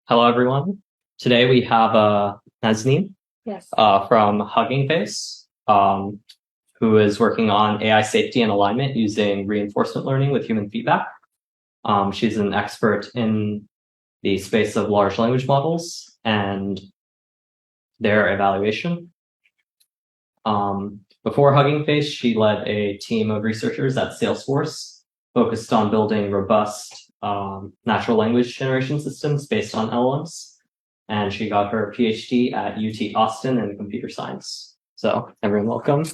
Hello, everyone. Today we have Nazneen Yes. from Hugging Face, who is working on AI safety and alignment using reinforcement learning with human feedback. She's an expert in the space of large language models and their evaluation. Before Hugging Face, she led a team of researchers at Salesforce focused on building robust natural language generation systems based on LLMs. And she got her PhD at UT Austin in computer science. So everyone, welcome.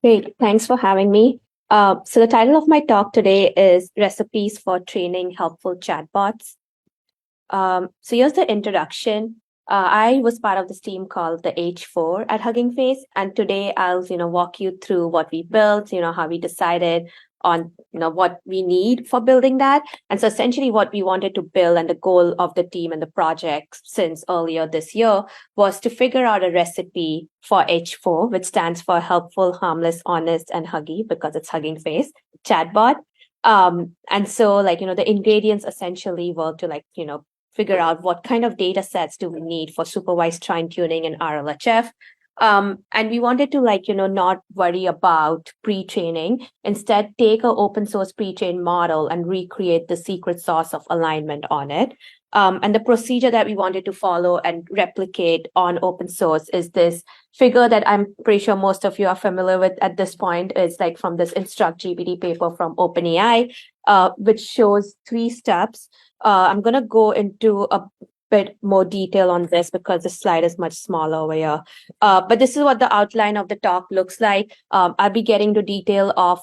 Great. Thanks for having me. So the title of my talk today is Recipes for Training Helpful Chatbots. So here's the introduction. I was part of this team called the H4 at Hugging Face, and today I'll walk you through what we built, how we decided on what we need for building that. And so essentially what we wanted to build, and the goal of the team and the project since earlier this year, was to figure out a recipe for H4, which stands for Helpful, Harmless, Honest, and Huggy, because it's Hugging Face chatbot. And so the ingredients essentially were to figure out what kind of data sets do we need for supervised fine tuning in RLHF. And we wanted to not worry about pre-training, instead take an open source pre-trained model and recreate the secret sauce of alignment on it. And the procedure that we wanted to follow and replicate on open source is this figure that I'm pretty sure most of you are familiar with at this point. Is from this Instruct GPT paper from OpenAI, which shows 3 steps. I'm going to go into a bit more detail on this because the slide is much smaller over here. But this is what the outline of the talk looks like. I'll be getting to detail of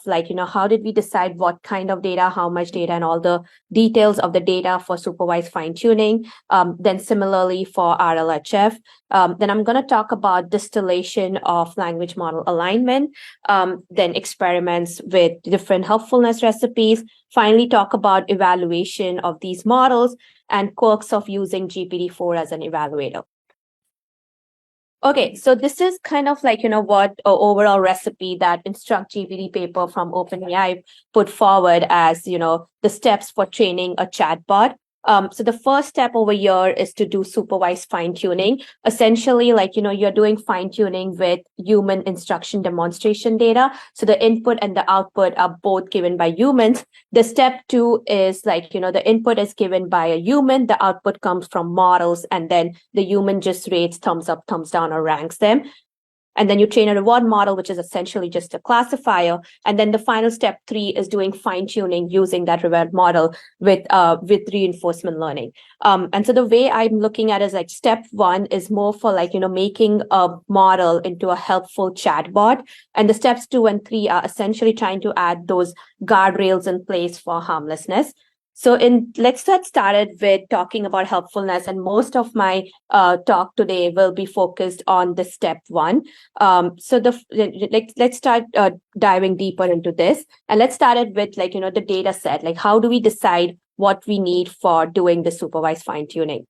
how did we decide what kind of data, how much data, and all the details of the data for supervised fine tuning. Then similarly for RLHF. Then I'm going to talk about distillation of language model alignment, then experiments with different helpfulness recipes, finally talk about evaluation of these models, and quirks of using GPT-4 as an evaluator. Okay, so this is kind of what overall recipe that Instruct GPT paper from OpenAI put forward as, the steps for training a chatbot. So the first step over here is to do supervised fine tuning. Essentially, you're doing fine tuning with human instruction demonstration data. So the input and the output are both given by humans. The step 2 is the input is given by a human, the output comes from models, and then the human just rates thumbs up, thumbs down, or ranks them. And then you train a reward model, which is essentially just a classifier. And then the final step 3 is doing fine tuning using that reward model with reinforcement learning. And so the way I'm looking at it is step 1 is more for making a model into a helpful chatbot. And the steps 2 and 3 are essentially trying to add those guardrails in place for harmlessness. So let's get started with talking about helpfulness, and most of my talk today will be focused on the step 1. So let's start diving deeper into this, and let's start it with the data set. How do we decide what we need for doing the supervised fine tuning?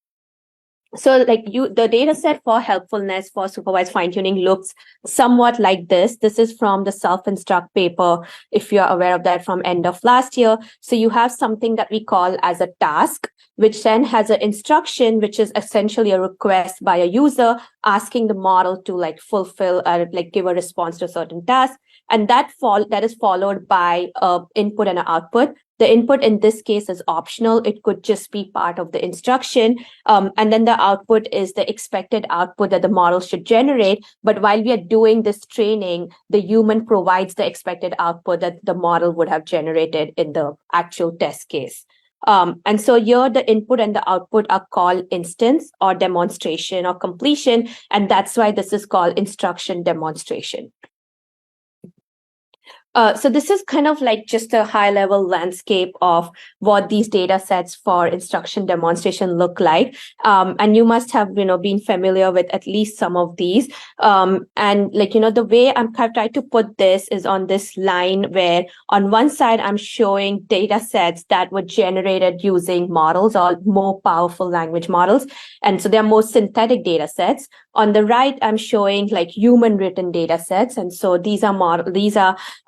So the data set for helpfulness for supervised fine tuning looks somewhat like this. This is from the self-instruct paper, if you're aware of that, from end of last year. So you have something that we call as a task, which then has an instruction, which is essentially a request by a user asking the model to fulfill or give a response to a certain task. And that is followed by an input and an output. The input in this case is optional. It could just be part of the instruction. And then the output is the expected output that the model should generate. But while we are doing this training, the human provides the expected output that the model would have generated in the actual test case. And so here the input and the output are called instance or demonstration or completion. And that's why this is called instruction demonstration. So this is kind of just a high level landscape of what these data sets for instruction demonstration look like. And you must have, been familiar with at least some of these. And the way I've tried to put this is on this line where on one side, I'm showing data sets that were generated using models or more powerful language models. And so they're more synthetic data sets. On the right, I'm showing like human written data sets. And so these are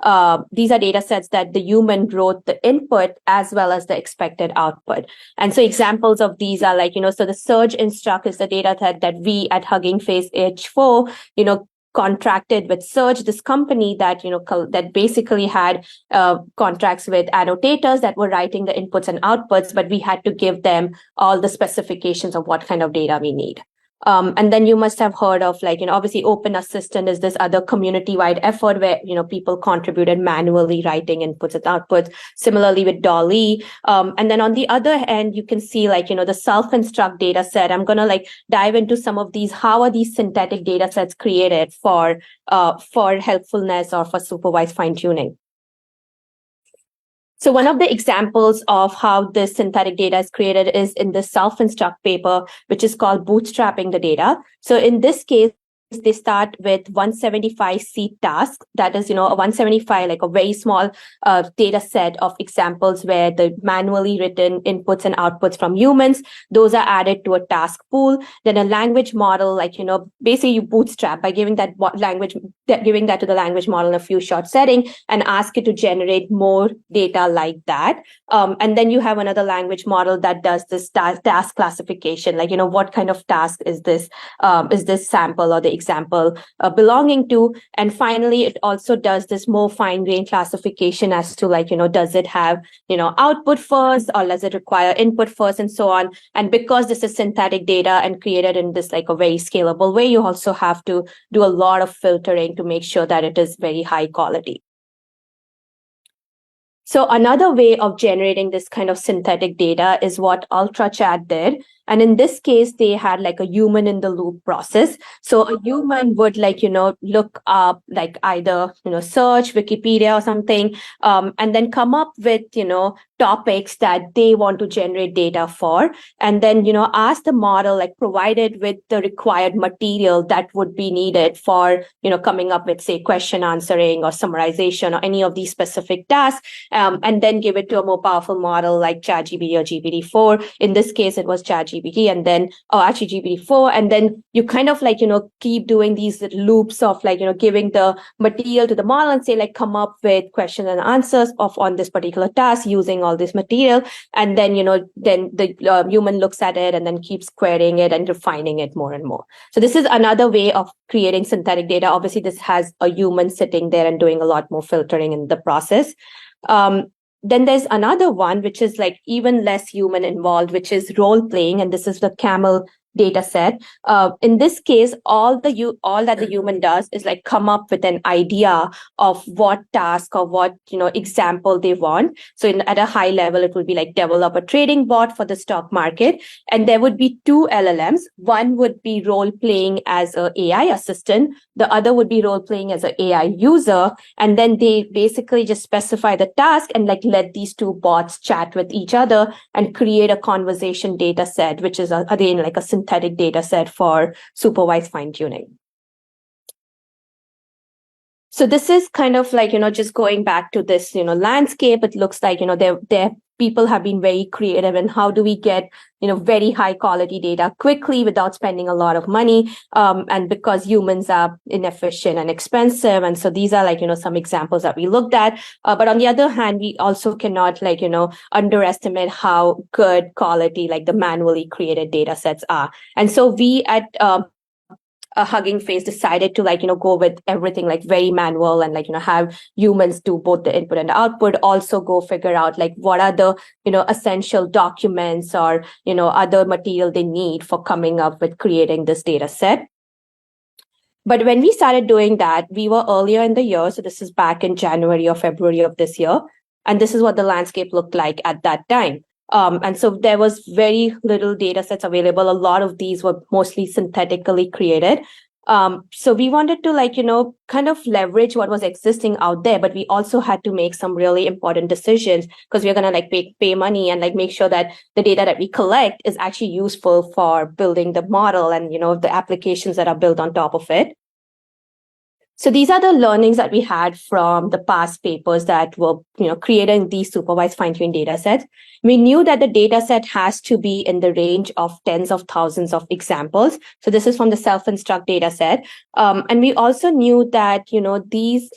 data sets that the human wrote the input as well as the expected output. And so examples of these are like, so the Surge Instruct is the data set that we at Hugging Face H4, contracted with Surge, this company that, that basically had contracts with annotators that were writing the inputs and outputs, but we had to give them all the specifications of what kind of data we need. And then you must have heard of like, obviously Open Assistant is this other community-wide effort where, people contributed manually writing inputs and outputs. Similarly with Dolly. And then on the other hand, you can see like, the self-instruct data set. I'm going to like dive into some of these. How are these synthetic data sets created for helpfulness or for supervised fine-tuning? So one of the examples of how this synthetic data is created is in the self-instruct paper, which is called bootstrapping the data. So in this case, they start with 175 seed tasks. That is, a 175, like a very small data set of examples where the manually written inputs and outputs from humans, those are added to a task pool. Then a language model, like, basically you bootstrap by giving that to the language model in a few short setting and ask it to generate more data like that. And then you have another language model that does this task classification, like, what kind of task is this sample or the example belonging to. And finally, it also does this more fine-grained classification as to like, does it have, output first or does it require input first and so on. And because this is synthetic data and created in this like a very scalable way, you also have to do a lot of filtering to make sure that it is very high quality. So another way of generating this kind of synthetic data is what UltraChat did. And in this case, they had like a human in the loop process. So a human would like, look up like either, search Wikipedia or something, and then come up with, topics that they want to generate data for. And then, ask the model, like provided with the required material that would be needed for, coming up with, say, question answering or summarization or any of these specific tasks. And then give it to a more powerful model like ChatGPT or GPT-4. In this case, it was ChatGPT and then, actually GPT-4. And then you kind of like, keep doing these loops of like, giving the material to the model and say like, come up with questions and answers on this particular task using all this material. And then, then the human looks at it and then keeps querying it and refining it more and more. So this is another way of creating synthetic data. Obviously, this has a human sitting there and doing a lot more filtering in the process. Then there's another one, which is like even less human involved, which is role playing. And this is the Camel data set. In this case, all that the human does is like come up with an idea of what task or what, example they want. So at a high level, it would be like develop a trading bot for the stock market. And there would be two LLMs. One would be role playing as an AI assistant. The other would be role playing as an AI user. And then they basically just specify the task and like let these two bots chat with each other and create a conversation data set, which is again like a synthetic data set for supervised fine-tuning. So this is kind of like, just going back to this, landscape. It looks like, there people have been very creative in how do we get, very high quality data quickly without spending a lot of money. And because humans are inefficient and expensive. And so these are like, some examples that we looked at. But on the other hand, we also cannot like, underestimate how good quality like the manually created data sets are. And so we at Hugging Face decided to like, go with everything like very manual and like, have humans do both the input and the output, also go figure out like what are the, essential documents or, other material they need for coming up with creating this data set. But when we started doing that, we were earlier in the year. So this is back in January or February of this year. And this is what the landscape looked like at that time. And so there was very little data sets available. A lot of these were mostly synthetically created. So we wanted to like, kind of leverage what was existing out there, but we also had to make some really important decisions because we're going to like pay money and like make sure that the data that we collect is actually useful for building the model and, the applications that are built on top of it. So these are the learnings that we had from the past papers that were, creating these supervised fine-tuned data sets. We knew that the data set has to be in the range of tens of thousands of examples. So this is from the self-instruct data set. And we also knew that, these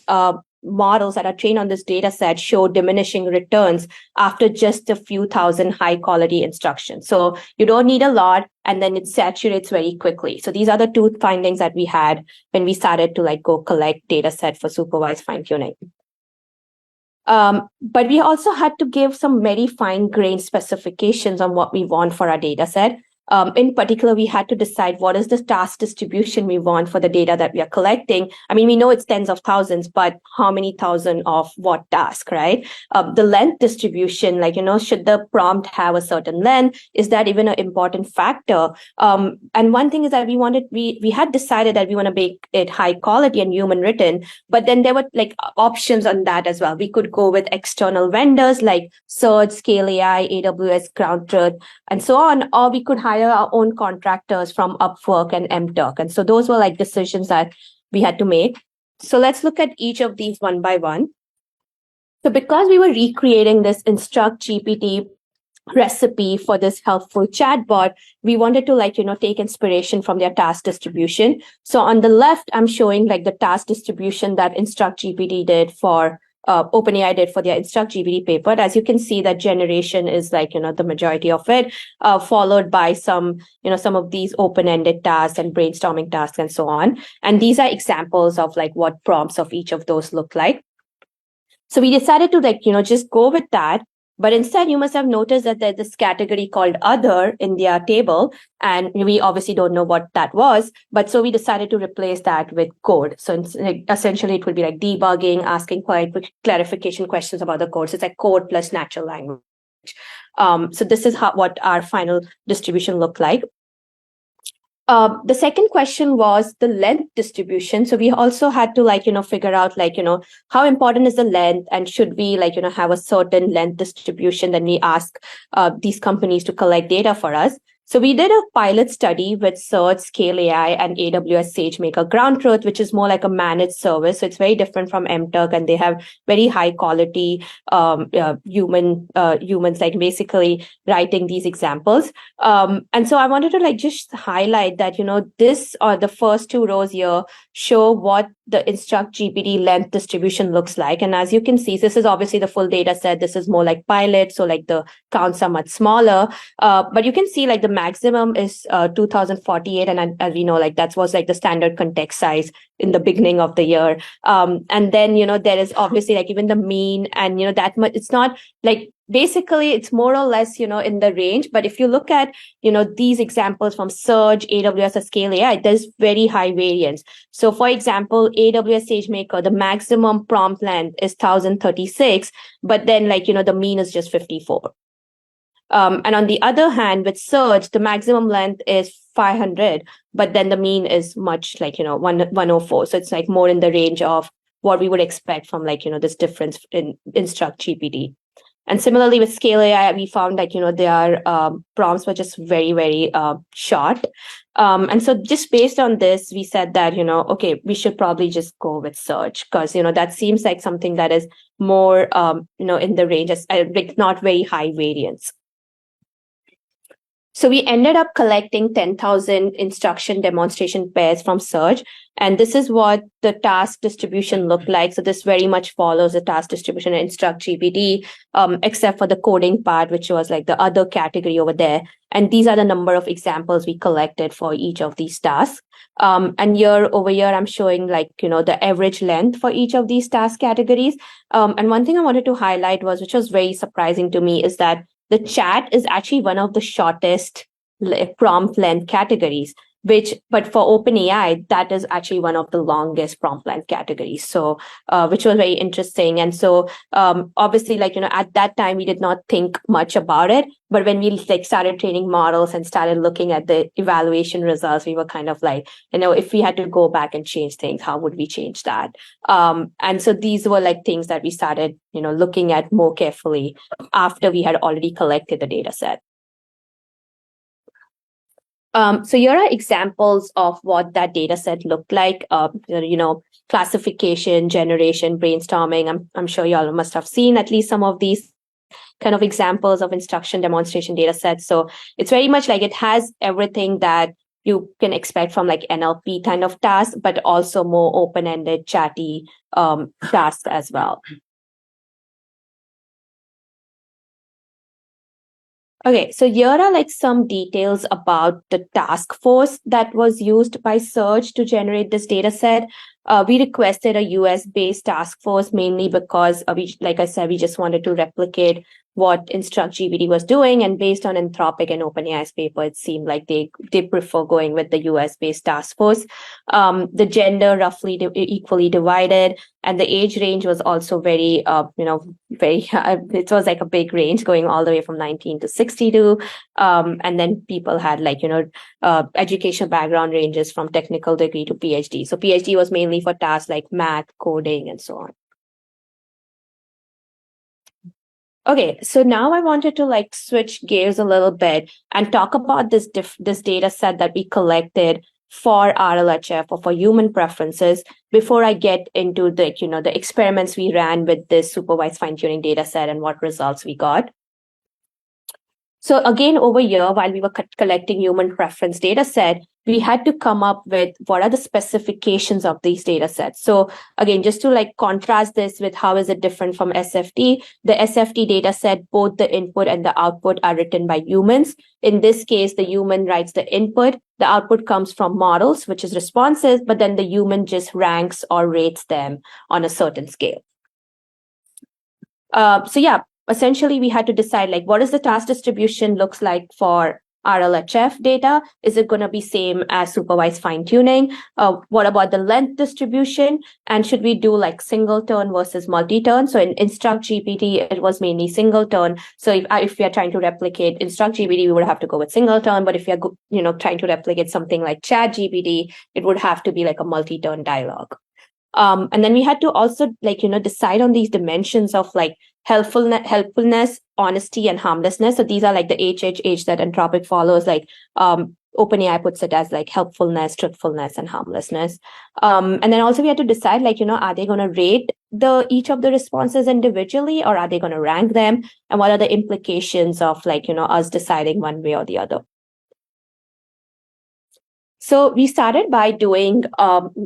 models that are trained on this data set show diminishing returns after just a few thousand high quality instructions. So you don't need a lot, and then it saturates very quickly. So these are the two findings that we had when we started to go collect data set for supervised fine tuning. But we also had to give some very fine-grained specifications on what we want for our data set. In particular, we had to decide what is the task distribution we want for the data that we are collecting. I mean, we know it's tens of thousands, but how many thousand of what task, right? The length distribution, should the prompt have a certain length? Is that even an important factor? And one thing is that we had decided that we want to make it high quality and human written, but then there were options on that as well. We could go with external vendors like Surge, Scale AI, AWS, Ground Truth, and so on, or we could hire our own contractors from Upwork and MTurk. And so those were decisions that we had to make. So let's look at each of these one by one. So because we were recreating this Instruct GPT recipe for this helpful chatbot, we wanted to take inspiration from their task distribution. So on the left, I'm showing the task distribution that Instruct GPT did for OpenAI did for their Instruct GPT paper. As you can see, that generation is the majority of it, followed by some of these open-ended tasks and brainstorming tasks and so on. And these are examples of what prompts of each of those look like. So we decided to just go with that. But instead, you must have noticed that there's this category called Other in their table, and we obviously don't know what that was. But so we decided to replace that with code. So essentially, it would be debugging, asking clarification questions about the code. So it's code plus natural language. So this is what our final distribution looked like. The second question was the length distribution. So we also had to figure out how important is the length, and should we have a certain length distribution. Then we ask these companies to collect data for us. So we did a pilot study with Surge, Scale AI, and AWS SageMaker Ground Truth, which is more like a managed service. So it's very different from MTurk, and they have very high quality humans basically writing these examples. And so I wanted to just highlight that, this or the first two rows here show what the Instruct GPT length distribution looks like. And as you can see, this is obviously the full data set. This is more like pilot. So the counts are much smaller. But you can see the maximum is 2048. And as we know, that was the standard context size in the beginning of the year. And then, there is obviously even the mean, and, that much, it's not basically it's more or less, in the range. But if you look at, these examples from Surge, AWS, or Scale AI, there's very high variance. So for example, AWS SageMaker, the maximum prompt length is 1036, but then the mean is just 54. And on the other hand, with Surge, the maximum length is 500, but then the mean is much 104. So it's more in the range of what we would expect from this difference in Instruct GPT. And similarly with Scale AI, we found their prompts were just very, very short. And so just based on this, we said that, okay, we should probably just go with Surge, because, that seems like something that is more, in the range, not very high variance. So we ended up collecting 10,000 instruction demonstration pairs from Surge. And this is what the task distribution looked like. So this very much follows the task distribution in Instruct GPT, except for the coding part, which was the other category over there. And these are the number of examples we collected for each of these tasks. And over here, I'm showing the average length for each of these task categories. And one thing I wanted to highlight which was very surprising to me, is that the chat is actually one of the shortest prompt length categories, but for OpenAI, that is actually one of the longest prompt length categories. So, which was very interesting. And so, obviously, at that time, we did not think much about it. But when we started training models and started looking at the evaluation results, we were kind of if we had to go back and change things, how would we change that? And so these were things that we started, looking at more carefully after we had already collected the data set. So here are examples of what that data set looked like. Classification, generation, brainstorming. I'm sure you all must have seen at least some of these kind of examples of instruction demonstration data sets. So it's very much like it has everything that you can expect from like NLP kind of tasks, but also more open-ended, chatty tasks as well. Okay, so here are like some details about the task force that was used by Surge to generate this data set. We requested a US-based task force mainly because, like I said, we just wanted to replicate what InstructGPT was doing. And based on Anthropic and OpenAI's paper, it seemed like they prefer going with the US-based task force. The gender roughly equally divided. And the age range was also very, it was like a big range going all the way from 19 to 62. And then people had like, educational background ranges from technical degree to PhD. So PhD was mainly for tasks like math, coding, and so on. Okay, so now I wanted to like switch gears a little bit and talk about this data set that we collected for RLHF or for human preferences before I get into the experiments we ran with this supervised fine-tuning data set and what results we got. So again, over here, while we were collecting human preference data set, we had to come up with what are the specifications of these data sets. So again, just to like contrast this with how is it different from SFT, the SFT data set, both the input and the output are written by humans. In this case, the human writes the input, the output comes from models, which is responses, but then the human just ranks or rates them on a certain scale. Essentially, we had to decide like what is the task distribution looks like for RLHF data. Is it going to be same as supervised fine tuning? What about the length distribution? And should we do like single turn versus multi-turn? So in InstructGPT, it was mainly single turn. So if we are trying to replicate InstructGPT, we would have to go with single turn. But if we are trying to replicate something like ChatGPT, it would have to be like a multi-turn dialogue. And then we had to also decide on these dimensions of like helpfulness, honesty, and harmlessness. So these are like the HHH that Anthropic follows. Like OpenAI puts it as like helpfulness, truthfulness, and harmlessness. And then also we had to decide are they going to rate each of the responses individually, or are they going to rank them? And what are the implications of us deciding one way or the other? So we started by doing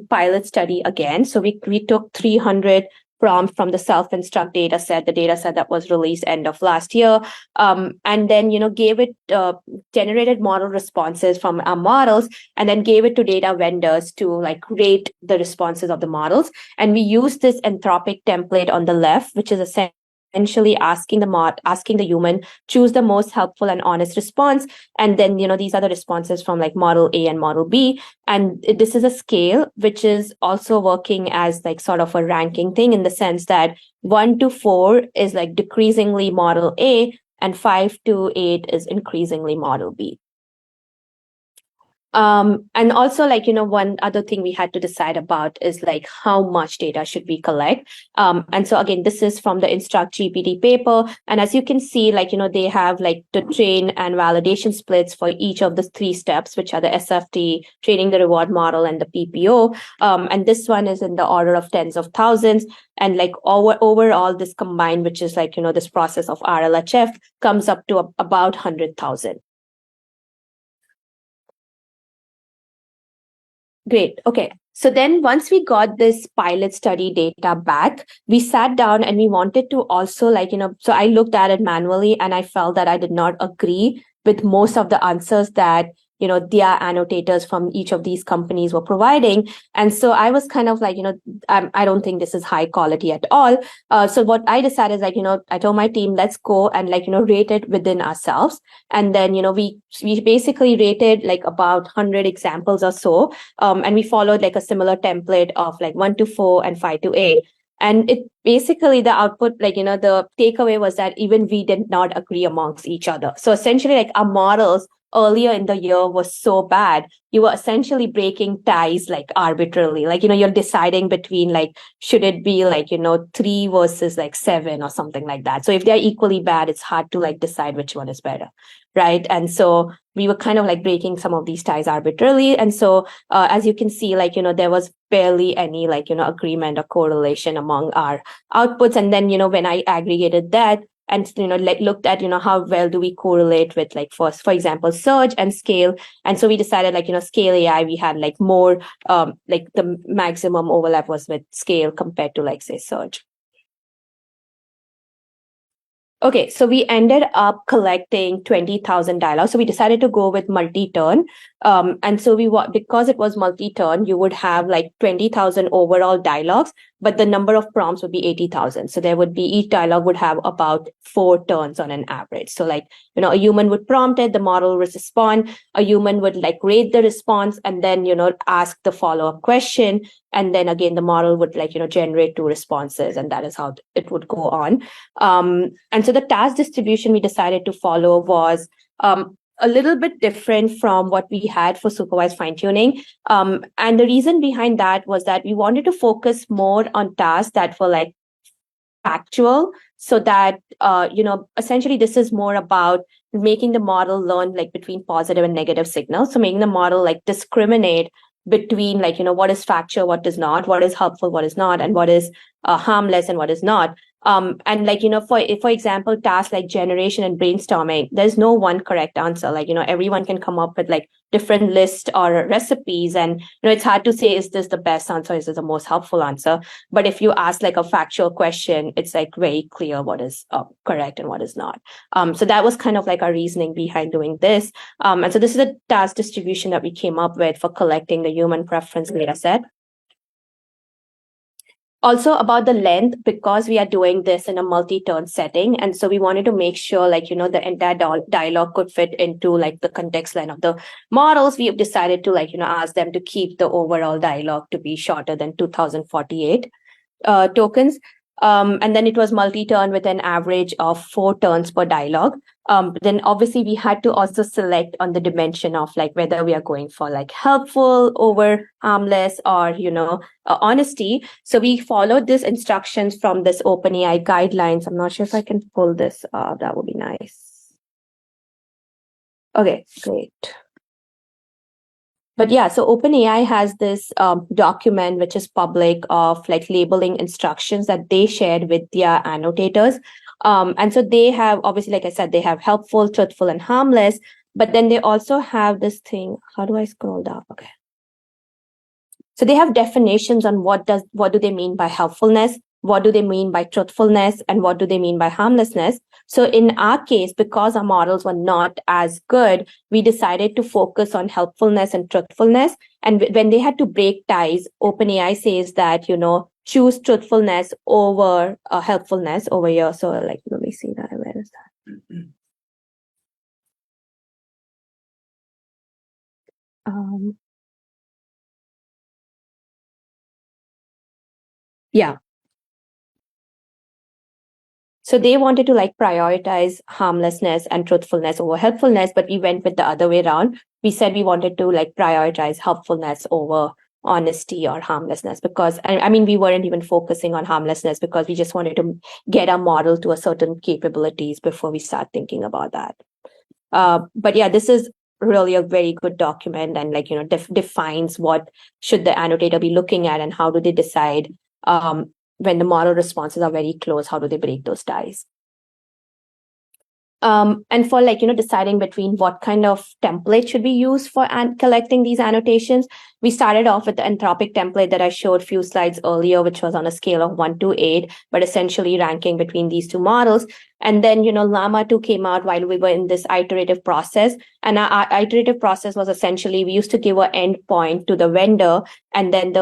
pilot study again. So we took 300 prompts from the self-instruct data set, the data set that was released end of last year, and then gave it generated model responses from our models, and then gave it to data vendors to like rate the responses of the models. And we used this Anthropic template on the left, which is essentially asking the human choose the most helpful and honest response, and then these are the responses from like model A and model B, and this is a scale which is also working as like sort of a ranking thing in the sense that 1 to 4 is like decreasingly model A and 5 to 8 is increasingly model B. And also one other thing we had to decide about is like how much data should we collect. And so again, this is from the InstructGPT paper. And as you can see, they have like the train and validation splits for each of the 3 steps, which are the SFT, training the reward model, and the PPO. And this one is in the order of tens of thousands. And like overall, this combined, which is like, this process of RLHF comes up to about 100,000. Great. Okay. So then once we got this pilot study data back, we sat down and we wanted to also so I looked at it manually and I felt that I did not agree with most of the answers that their annotators from each of these companies were providing. And so I was kind of like, I don't think this is high quality at all. So what I decided is I told my team, let's go and rate it within ourselves. And then, we basically rated like about 100 examples or so. And we followed like a similar template of like 1 to 4 and 5 to 8. And it basically the output, the takeaway was that even we did not agree amongst each other. So essentially our models earlier in the year was so bad, you were essentially breaking ties like arbitrarily. Like, you're deciding between like, should it be like, 3 versus like 7 or something like that. So if they're equally bad, it's hard to like decide which one is better, right? And so we were kind of like breaking some of these ties arbitrarily. And so as you can see, like, there was barely any like, agreement or correlation among our outputs. And then, when I aggregated that, and like looked at how well do we correlate with like for example search and scale, and so we decided like scale AI we had like more like the maximum overlap was with scale compared to like say search. Okay, so we ended up collecting 20,000 dialogues. So we decided to go with multi-turn. And so because it was multi-turn, you would have like 20,000 overall dialogues, but the number of prompts would be 80,000. So there would be, each dialogue would have about 4 turns on an average. So like, a human would prompt it, the model would respond, a human would like rate the response and then, ask the follow-up question. And then again, the model would like, generate 2 responses, and that is how it would go on. And so the task distribution we decided to follow was a little bit different from what we had for supervised fine-tuning. And the reason behind that was that we wanted to focus more on tasks that were like factual, so that, essentially this is more about making the model learn like between positive and negative signals. So making the model like discriminate between like, what is factual, what is not, what is helpful, what is not, and what is harmless and what is not. And like, for example, tasks like generation and brainstorming, there's no one correct answer. Like, everyone can come up with like different lists or recipes. And, it's hard to say, is this the best answer? Is this the most helpful answer? But if you ask like a factual question, it's like very clear what is correct and what is not. So that was kind of like our reasoning behind doing this. And so this is a task distribution that we came up with for collecting the human preference data set. Also about the length, because we are doing this in a multi-turn setting. And so we wanted to make sure like, the entire dialogue could fit into like the context line of the models. We have decided to like, ask them to keep the overall dialogue to be shorter than 2048 tokens. And then it was multi-turn with an average of 4 turns per dialogue. Then obviously we had to also select on the dimension of like whether we are going for like helpful over harmless or, honesty. So we followed these instructions from this OpenAI guidelines. I'm not sure if I can pull this up. That would be nice. Okay, great. But yeah, so OpenAI has this document which is public of like labeling instructions that they shared with their annotators. And so they have, obviously, like I said, they have helpful, truthful, and harmless. But then they also have this thing. How do I scroll down? Okay. So they have definitions on what do they mean by helpfulness, what do they mean by truthfulness, and what do they mean by harmlessness. So in our case, because our models were not as good, we decided to focus on helpfulness and truthfulness. And when they had to break ties, OpenAI says that, choose truthfulness over helpfulness over here. So like, let me see that. Where is that? Yeah. So they wanted to like prioritize harmlessness and truthfulness over helpfulness, but we went with the other way around. We said we wanted to like prioritize helpfulness over honesty or harmlessness, because I mean, we weren't even focusing on harmlessness because we just wanted to get our model to a certain capabilities before we start thinking about that. But yeah, this is really a very good document, and like, defines what should the annotator be looking at and how do they decide when the model responses are very close, how do they break those ties? And for like, deciding between what kind of template should be used for collecting these annotations, we started off with the anthropic template that I showed a few slides earlier, which was on a scale of 1 to 8, but essentially ranking between these 2 models. And then, Llama 2 came out while we were in this iterative process. And our iterative process was essentially, we used to give an endpoint to the vendor, and then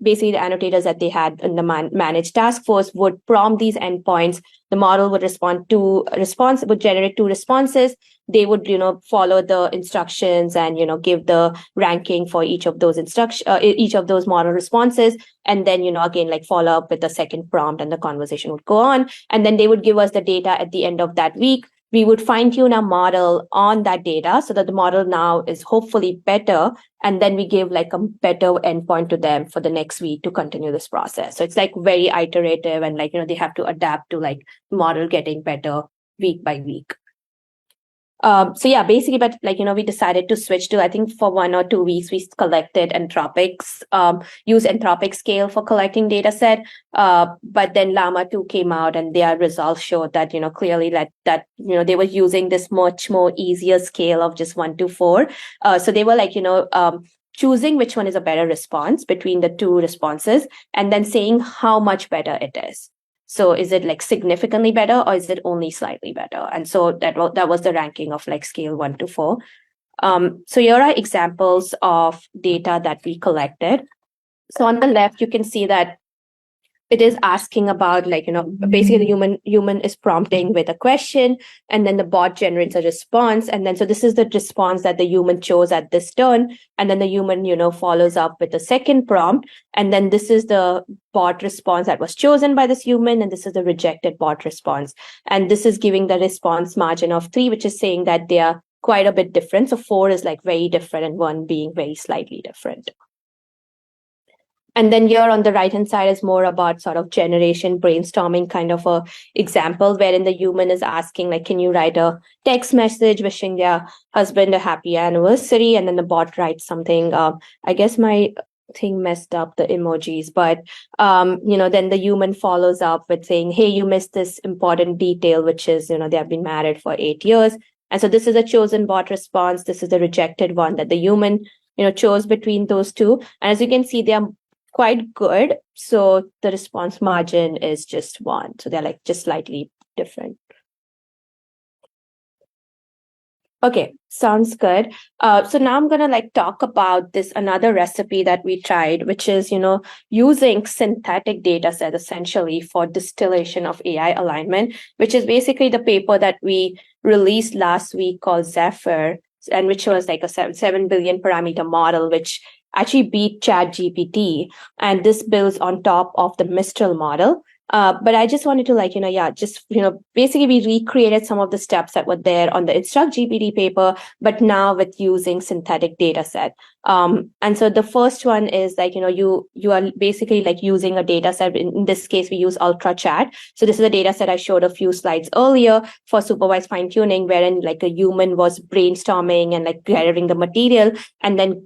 basically the annotators that they had in the managed task force would prompt these endpoints. The model would would generate 2 responses. They would, follow the instructions and, give the ranking for each of those each of those model responses. And then, again, like follow up with the second prompt, and the conversation would go on. And then they would give us the data at the end of that week. we would fine tune our model on that data so that the model now is hopefully better. And then we give like a better endpoint to them for the next week to continue this process. So it's like very iterative and like, they have to adapt to like model getting better week by week. So yeah, basically, but like, we decided to switch to, I think for 1 or 2 weeks, we collected Anthropic's, use Anthropic scale for collecting data set. But then Llama 2 came out and their results showed that, clearly that they were using this much more easier scale of just 1 to 4. So they were like, choosing which one is a better response between the two responses and then saying how much better it is. So is it like significantly better or is it only slightly better? And so that was the ranking of like scale 1 to 4. So here are examples of data that we collected. So on the left, you can see that it is asking about like, basically the human is prompting with a question and then the bot generates a response. And then, so this is the response that the human chose at this turn. And then the human, follows up with a second prompt. And then this is the bot response that was chosen by this human. And this is the rejected bot response. And this is giving the response margin of 3, which is saying that they are quite a bit different. So 4 is like very different and 1 being very slightly different. And then here on the right-hand side is more about sort of generation brainstorming kind of a example wherein the human is asking, like, can you write a text message wishing their husband a happy anniversary? And then the bot writes something. I guess my thing messed up the emojis, but, then the human follows up with saying, hey, you missed this important detail, which is, they have been married for 8 years. And so this is a chosen bot response. This is the rejected one that the human, chose between those two. And as you can see, they are quite good. So the response margin is just 1. So they're like just slightly different. Okay, sounds good. So now I'm gonna like talk about this another recipe that we tried, which is, using synthetic data set essentially for distillation of AI alignment, which is basically the paper that we released last week called Zephyr, and which was like a 7 billion parameter model, which actually beat ChatGPT, and this builds on top of the Mistral model. But I just wanted to basically we recreated some of the steps that were there on the Instruct GPT paper, but now with using synthetic data set. And so the first one is like, you are basically like using a data set. In this case, we use Ultra Chat. So this is a data set I showed a few slides earlier for supervised fine tuning, wherein like a human was brainstorming and like gathering the material and then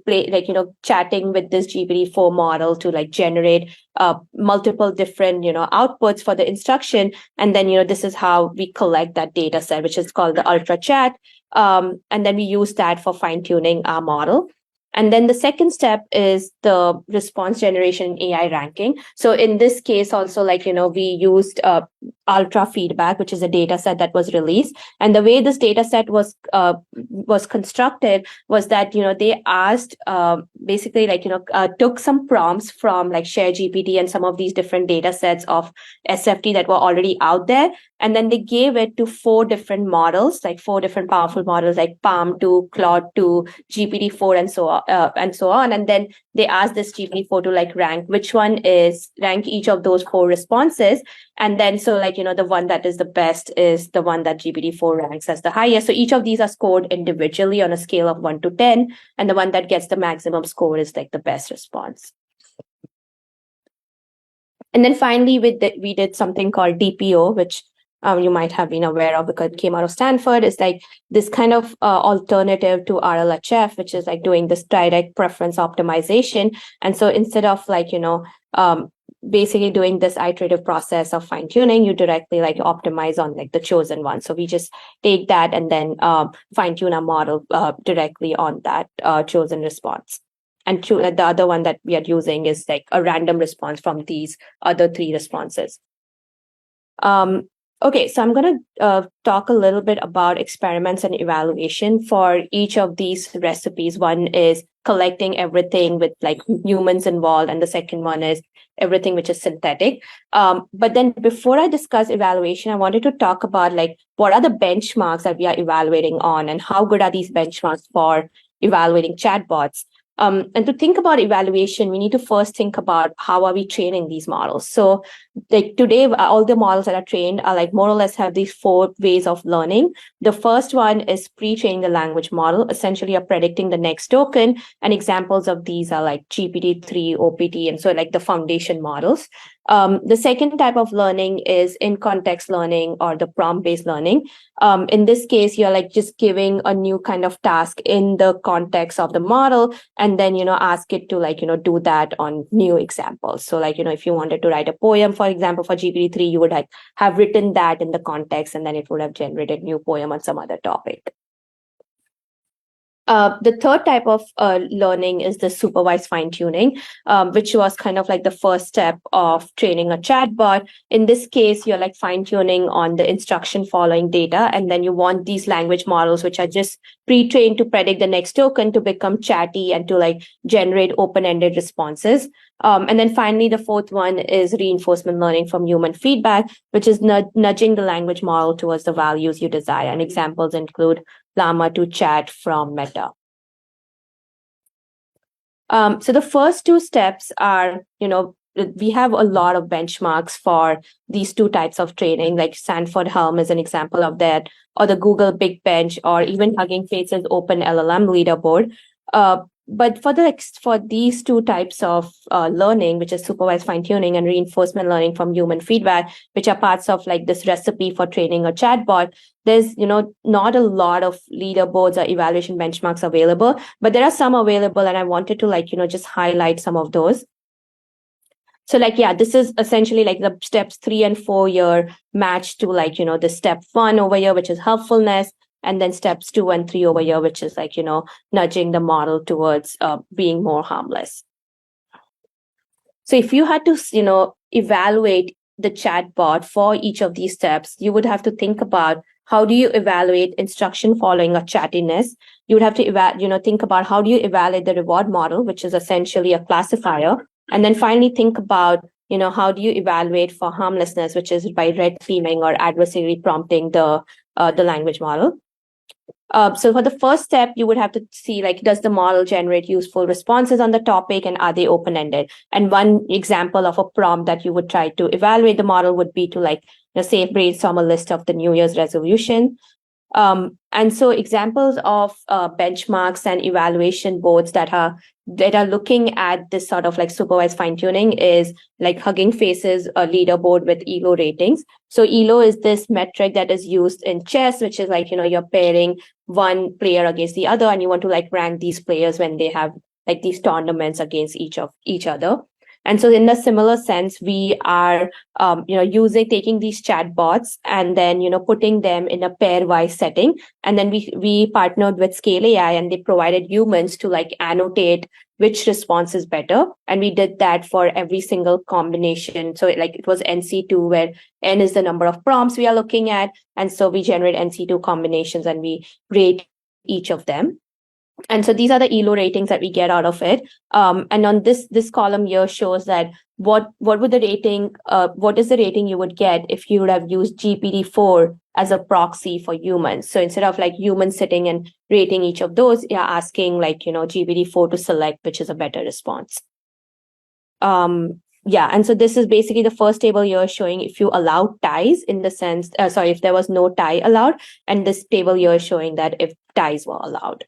chatting with this GPT-4 model to like generate multiple different, outputs for the instruction. And then, this is how we collect that data set, which is called the Ultra Chat. And then we use that for fine tuning our model. And then the second step is the response generation AI ranking. So in this case, also, we used Ultra Feedback, which is a data set that was released. And the way this data set was constructed was that, they asked took some prompts from like ShareGPT and some of these different data sets of SFT that were already out there. And then they gave it to 4 different models, like 4 different powerful models, like Palm 2, Claude 2, GPT-4, and so on. And then they asked this GPT-4 to like rank each of those 4 responses. And then so the one that is the best is the one that GPT-4 ranks as the highest. So each of these are scored individually on a scale of 1 to 10. And the one that gets the maximum score is like the best response. And then finally, we did something called DPO, which you might have been aware of because it came out of Stanford. It's like this kind of alternative to RLHF, which is like doing this direct preference optimization. And so instead of basically doing this iterative process of fine tuning, you directly like optimize on like the chosen one. So we just take that and then fine tune our model directly on that chosen response. And the other one that we are using is like a random response from these other 3 responses. Okay, so I'm going to talk a little bit about experiments and evaluation for each of these recipes. One is collecting everything with like humans involved, and the second one is everything which is synthetic. But then before I discuss evaluation, I wanted to talk about like what are the benchmarks that we are evaluating on and how good are these benchmarks for evaluating chatbots. And to think about evaluation, we need to first think about how are we training these models. So like today, all the models that are trained are like more or less have these 4 ways of learning. The first one is pre-training the language model, essentially are predicting the next token. And examples of these are like GPT-3, OPT, and so like the foundation models. The second type of learning is in context learning or the prompt-based learning. In this case, you're like just giving a new kind of task in the context of the model, and then, ask it to like, do that on new examples. So like, if you wanted to write a poem, for example, for GPT-3, you would like have written that in the context, and then it would have generated new poem on some other topic. The third type of learning is the supervised fine-tuning, which was kind of like the first step of training a chatbot. In this case, you're like fine-tuning on the instruction following data, and then you want these language models, which are just pre-trained to predict the next token, to become chatty and to like generate open-ended responses. And then finally, the fourth one is reinforcement learning from human feedback, which is nudging the language model towards the values you desire. And examples include Llama 2 Chat from Meta. So the first 2 steps are, we have a lot of benchmarks for these 2 types of training, like Stanford Helm is an example of that, or the Google Big Bench, or even Hugging Face's Open LLM leaderboard. But for these 2 types of learning, which is supervised fine-tuning and reinforcement learning from human feedback, which are parts of like this recipe for training a chatbot, there's, not a lot of leaderboards or evaluation benchmarks available, but there are some available, and I wanted to like, just highlight some of those. So like, yeah, this is essentially like the steps 3 and 4 here matched to like, the step 1 over here, which is helpfulness. And then steps 2 and 3 over here, which is like, nudging the model towards being more harmless. So if you had to, evaluate the chatbot for each of these steps, you would have to think about how do you evaluate instruction following or chattiness. You would have to think about how do you evaluate the reward model, which is essentially a classifier. And then finally think about, how do you evaluate for harmlessness, which is by red teaming or adversary prompting the language model. So for the first step, you would have to see, like, does the model generate useful responses on the topic, and are they open-ended? And one example of a prompt that you would try to evaluate the model would be to like, say, brainstorm a list of the New Year's resolution. And so examples of benchmarks and evaluation boards that are looking at this sort of like supervised fine-tuning is like Hugging Face's leaderboard with ELO ratings. So ELO is this metric that is used in chess, which is like, you're pairing one player against the other, and you want to like rank these players when they have like these tournaments against each other. And so in a similar sense, we are, taking these chatbots and then, putting them in a pairwise setting. And then we partnered with Scale AI, and they provided humans to like annotate which response is better. And we did that for every single combination. So like it was NC2, where N is the number of prompts we are looking at. And so we generate NC2 combinations and we rate each of them. And so these are the ELO ratings that we get out of it. And on this column here shows that what is the rating you would get if you would have used GPT-4 as a proxy for humans. So instead of like humans sitting and rating each of those, you're asking like, GPT-4 to select which is a better response. And so this is basically the first table here showing if you allow ties in the sense, if there was no tie allowed, and this table here showing that if ties were allowed.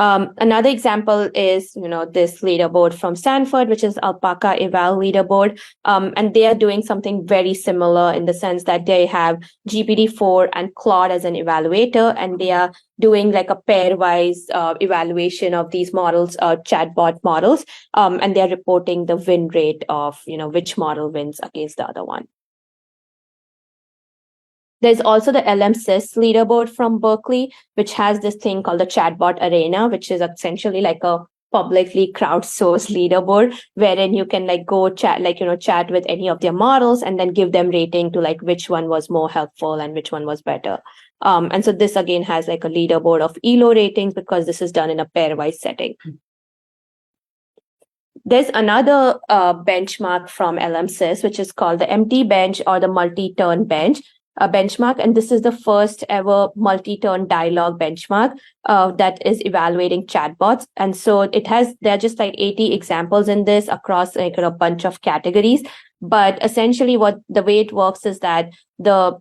Another example is, this leaderboard from Stanford, which is Alpaca Eval leaderboard. And they are doing something very similar in the sense that they have GPT-4 and Claude as an evaluator, and they are doing like a pairwise evaluation of these models, chatbot models, and they're reporting the win rate of, which model wins against the other one. There's also the LMSys leaderboard from Berkeley, which has this thing called the Chatbot Arena, which is essentially like a publicly crowdsourced leaderboard, wherein you can like go chat with any of their models and then give them rating to like which one was more helpful and which one was better. And so this again has like a leaderboard of ELO ratings because this is done in a pairwise setting. There's another benchmark from LMSys, which is called the MT bench or the multi-turn bench. benchmark, and this is the first ever multi-turn dialogue benchmark that is evaluating chatbots. And so there are just like 80 examples in this across like a bunch of categories. But essentially the way it works is that the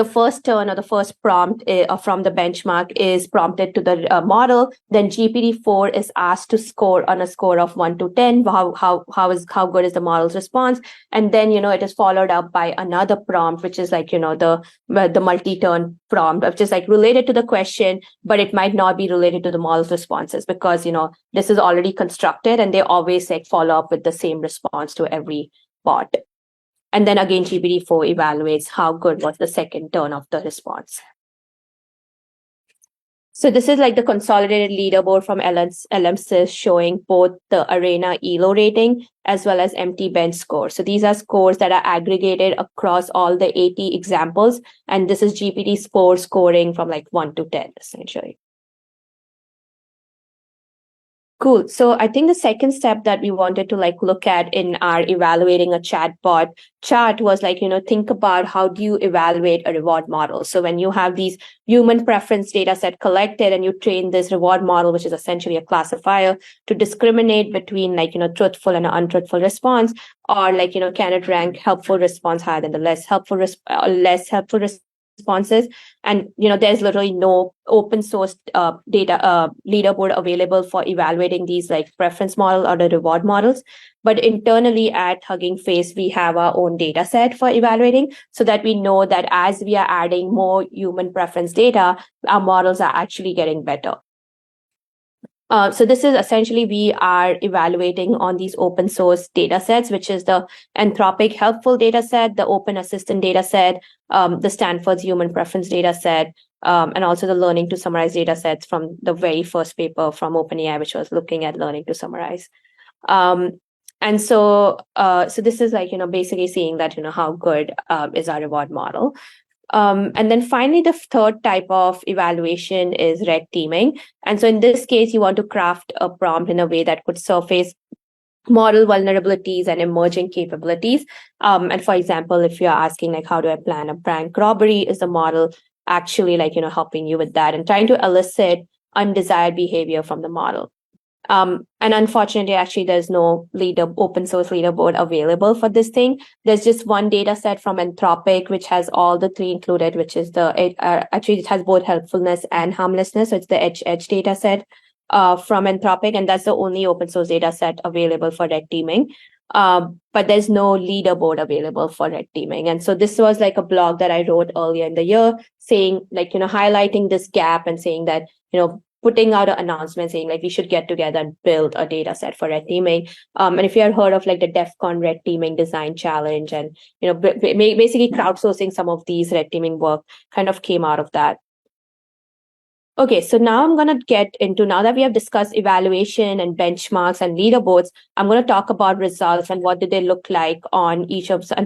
first turn or the first prompt from the benchmark is prompted to the model. Then GPT-4 is asked to score on a score of 1 to 10. How good is the model's response? And then, it is followed up by another prompt, which is like, the multi-turn prompt, which is like related to the question, but it might not be related to the model's responses because, this is already constructed and they always like follow up with the same response to every bot. And then again, GPT-4 evaluates how good was the second turn of the response. So this is like the consolidated leaderboard from LMSys showing both the Arena ELO rating as well as empty bench score. So these are scores that are aggregated across all the 80 examples. And this is GPT-4 scoring from like 1 to 10, essentially. Cool. So I think the second step that we wanted to like look at in our evaluating a chatbot chart was like, think about how do you evaluate a reward model? So when you have these human preference data set collected and you train this reward model, which is essentially a classifier to discriminate between like, truthful and untruthful response, or like, can it rank helpful response higher than the less helpful responses. And there's literally no open source data leaderboard available for evaluating these like preference model or the reward models. But internally at Hugging Face, we have our own data set for evaluating so that we know that as we are adding more human preference data, our models are actually getting better. So this is essentially we are evaluating on these open source data sets, which is the Anthropic helpful data set, the Open Assistant data set, the Stanford's human preference data set, and also the learning to summarize data sets from the very first paper from OpenAI, which was looking at learning to summarize. And so this is like, basically seeing that, how good is our reward model. And then finally, the third type of evaluation is red teaming. And so in this case, you want to craft a prompt in a way that could surface model vulnerabilities and emerging capabilities. And for example, if you're asking like, how do I plan a bank robbery? Is the model actually like, helping you with that and trying to elicit undesired behavior from the model? And unfortunately, actually, there's no open source leaderboard available for this thing. There's just one data set from Anthropic, which has all the three included, which is actually it has both helpfulness and harmlessness. So it's the Edge data set from Anthropic, and that's the only open source data set available for red teaming. But there's no leaderboard available for red teaming. And so this was like a blog that I wrote earlier in the year saying like, highlighting this gap and saying that, putting out an announcement saying like we should get together and build a data set for red teaming. And if you have heard of like the DEF CON red teaming design challenge and, basically crowdsourcing some of these red teaming work kind of came out of that. Okay, so now I'm going to get into, now that we have discussed evaluation and benchmarks and leaderboards, I'm going to talk about results and what did they look like on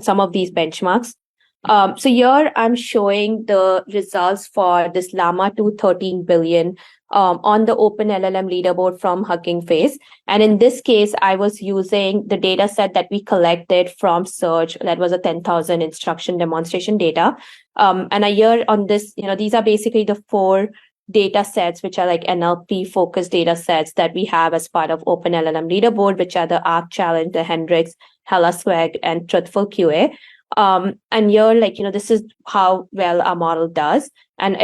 some of these benchmarks. So here I'm showing the results for this Llama 2 13 billion on the Open LLM leaderboard from Hugging Face. And in this case, I was using the data set that we collected from Search. That was a 10,000 instruction demonstration data. And a year on this, these are basically the 4 data sets, which are like NLP focused data sets that we have as part of Open LLM leaderboard, which are the ARC Challenge, the Hendrix, HellaSwag, and Truthful QA. And here, like, this is how well our model does. And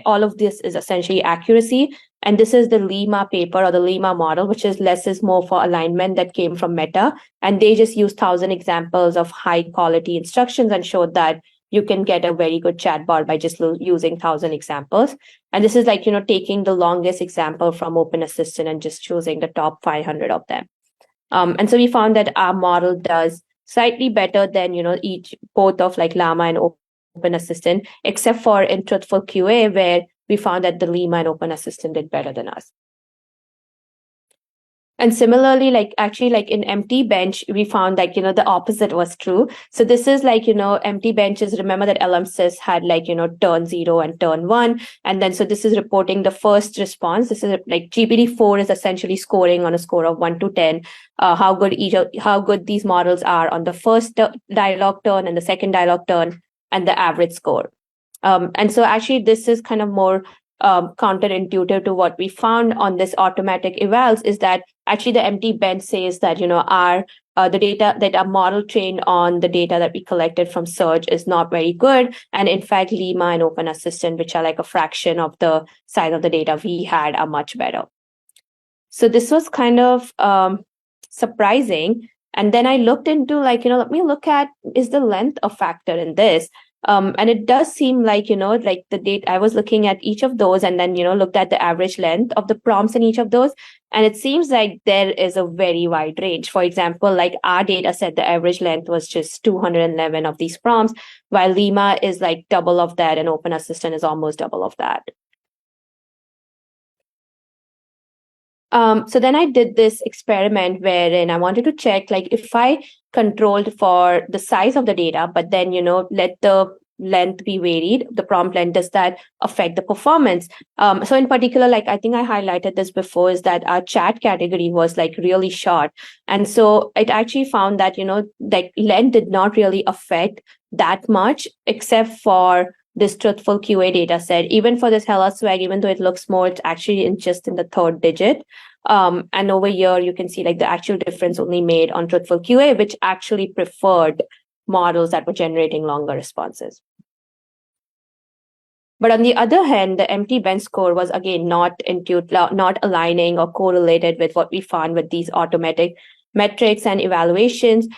all of this is essentially accuracy. And this is the Lima paper or the Lima model, which is less is more for alignment that came from Meta. And they just used 1,000 examples of high quality instructions and showed that you can get a very good chatbot by just using 1,000 examples. And this is like, taking the longest example from Open Assistant and just choosing the top 500 of them. And so we found that our model does slightly better than, both of like Llama and Open Assistant, except for in Truthful QA, where we found that the Lima and Open Assistant did better than us. And similarly, like in empty bench, we found like, the opposite was true. So this is like, empty benches. Remember that LMSys had like, turn 0 and turn 1. And then, so this is reporting the first response. This is like GPT-4 is essentially scoring on a score of 1 to 10, how good these models are on the first dialogue turn and the second dialogue turn. and the average score. And so actually this is kind of more counterintuitive to what we found on this automatic evals, is that actually the empty bench says that, the data that our model trained on the data that we collected from search is not very good. And in fact, Lima and Open Assistant, which are like a fraction of the size of the data we had, are much better. So this was kind of surprising. And then I looked into let me look at, is the length a factor in this? And it does seem like, the data, I was looking at each of those and then, looked at the average length of the prompts in each of those. And it seems like there is a very wide range. For example, like our data set, the average length was just 211 of these prompts, while Lima is like double of that and Open Assistant is almost double of that. So then I did this experiment wherein I wanted to check, like, if I controlled for the size of the data, but then, let the length be varied, the prompt length, does that affect the performance? So in particular, like, I think I highlighted this before, is that our chat category was like really short. And so it actually found that, like length did not really affect that much, except for this truthful QA data set. Even for this Hella swag, even though it looks small, it's actually just in the third digit. And over here, you can see like the actual difference only made on truthful QA, which actually preferred models that were generating longer responses. But on the other hand, the empty bench score was again not aligning or correlated with what we found with these automatic metrics and evaluations,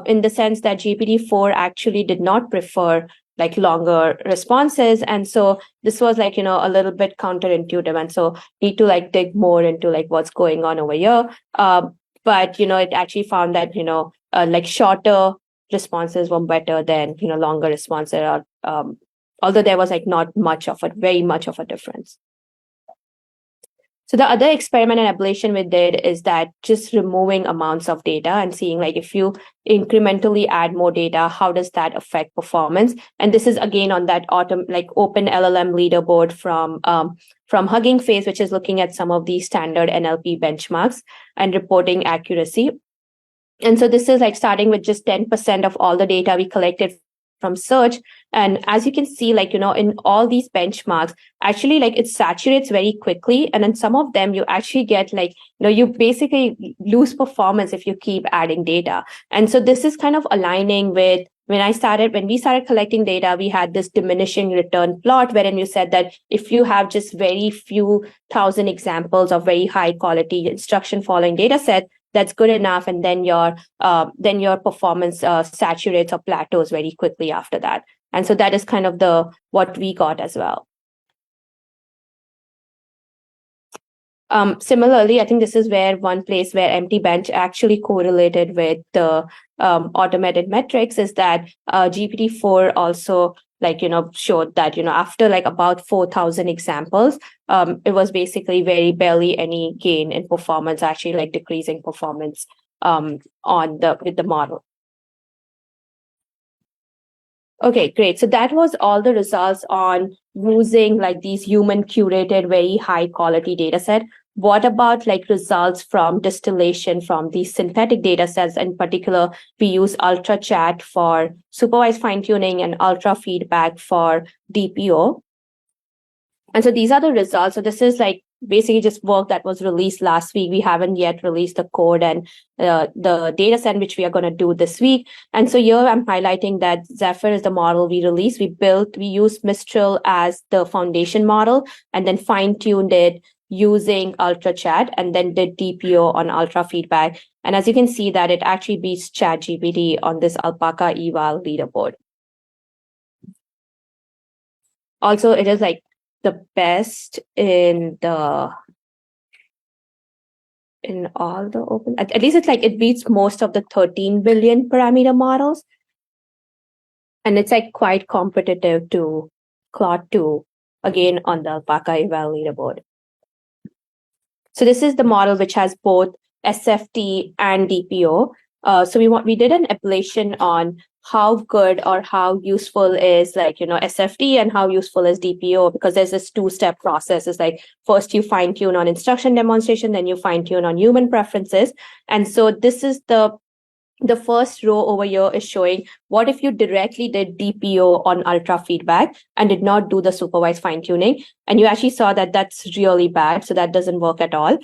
in the sense that GPT-4 actually did not prefer like longer responses. And so this was like, a little bit counterintuitive. And so need to like dig more into like what's going on over here. But, it actually found that, like shorter responses were better than, longer responses, although there was like very much of a difference. So the other experiment and ablation we did is that just removing amounts of data and seeing like if you incrementally add more data, how does that affect performance? And this is again on that open LLM leaderboard from Hugging Face, which is looking at some of these standard NLP benchmarks and reporting accuracy. And so this is like starting with just 10% of all the data we collected from search. And as you can see, like, in all these benchmarks, actually, like it saturates very quickly. And then some of them you actually get like, you basically lose performance if you keep adding data. And so this is kind of aligning with when we started collecting data, we had this diminishing return plot wherein you said that if you have just very few thousand examples of very high quality instruction following data set, that's good enough, and then your performance saturates or plateaus very quickly after that. And so that is kind of what we got as well. Similarly, I think this is one place where empty bench actually correlated with the automated metrics, is that GPT-4 also showed that, after like about 4,000 examples, it was basically very barely any gain in performance, actually like decreasing performance with the model. Okay, great. So that was all the results on using like these human curated, very high quality data set. What about like results from distillation from these synthetic data sets? In particular, we use Ultra Chat for supervised fine tuning and Ultra Feedback for DPO. And so these are the results. So this is like basically just work that was released last week. We haven't yet released the code and the data set, which we are going to do this week. And so here I'm highlighting that Zephyr is the model we released. We used Mistral as the foundation model and then fine-tuned it using Ultra Chat and then did DPO on Ultra Feedback. And as you can see that it actually beats ChatGPT on this Alpaca eval leaderboard. Also, it is like the best in all the open, at least it's like it beats most of the 13 billion parameter models. And it's like quite competitive to Claude 2, again on the Alpaca eval leaderboard. So this is the model which has both SFT and DPO. So we did an ablation on how good or how useful is SFT and how useful is DPO, because there's this two-step process. It's like first you fine tune on instruction demonstration, then you fine tune on human preferences. And so this is the the first row over here is showing what if you directly did DPO on ultra feedback and did not do the supervised fine tuning. And you actually saw that that's really bad. So that doesn't work at all.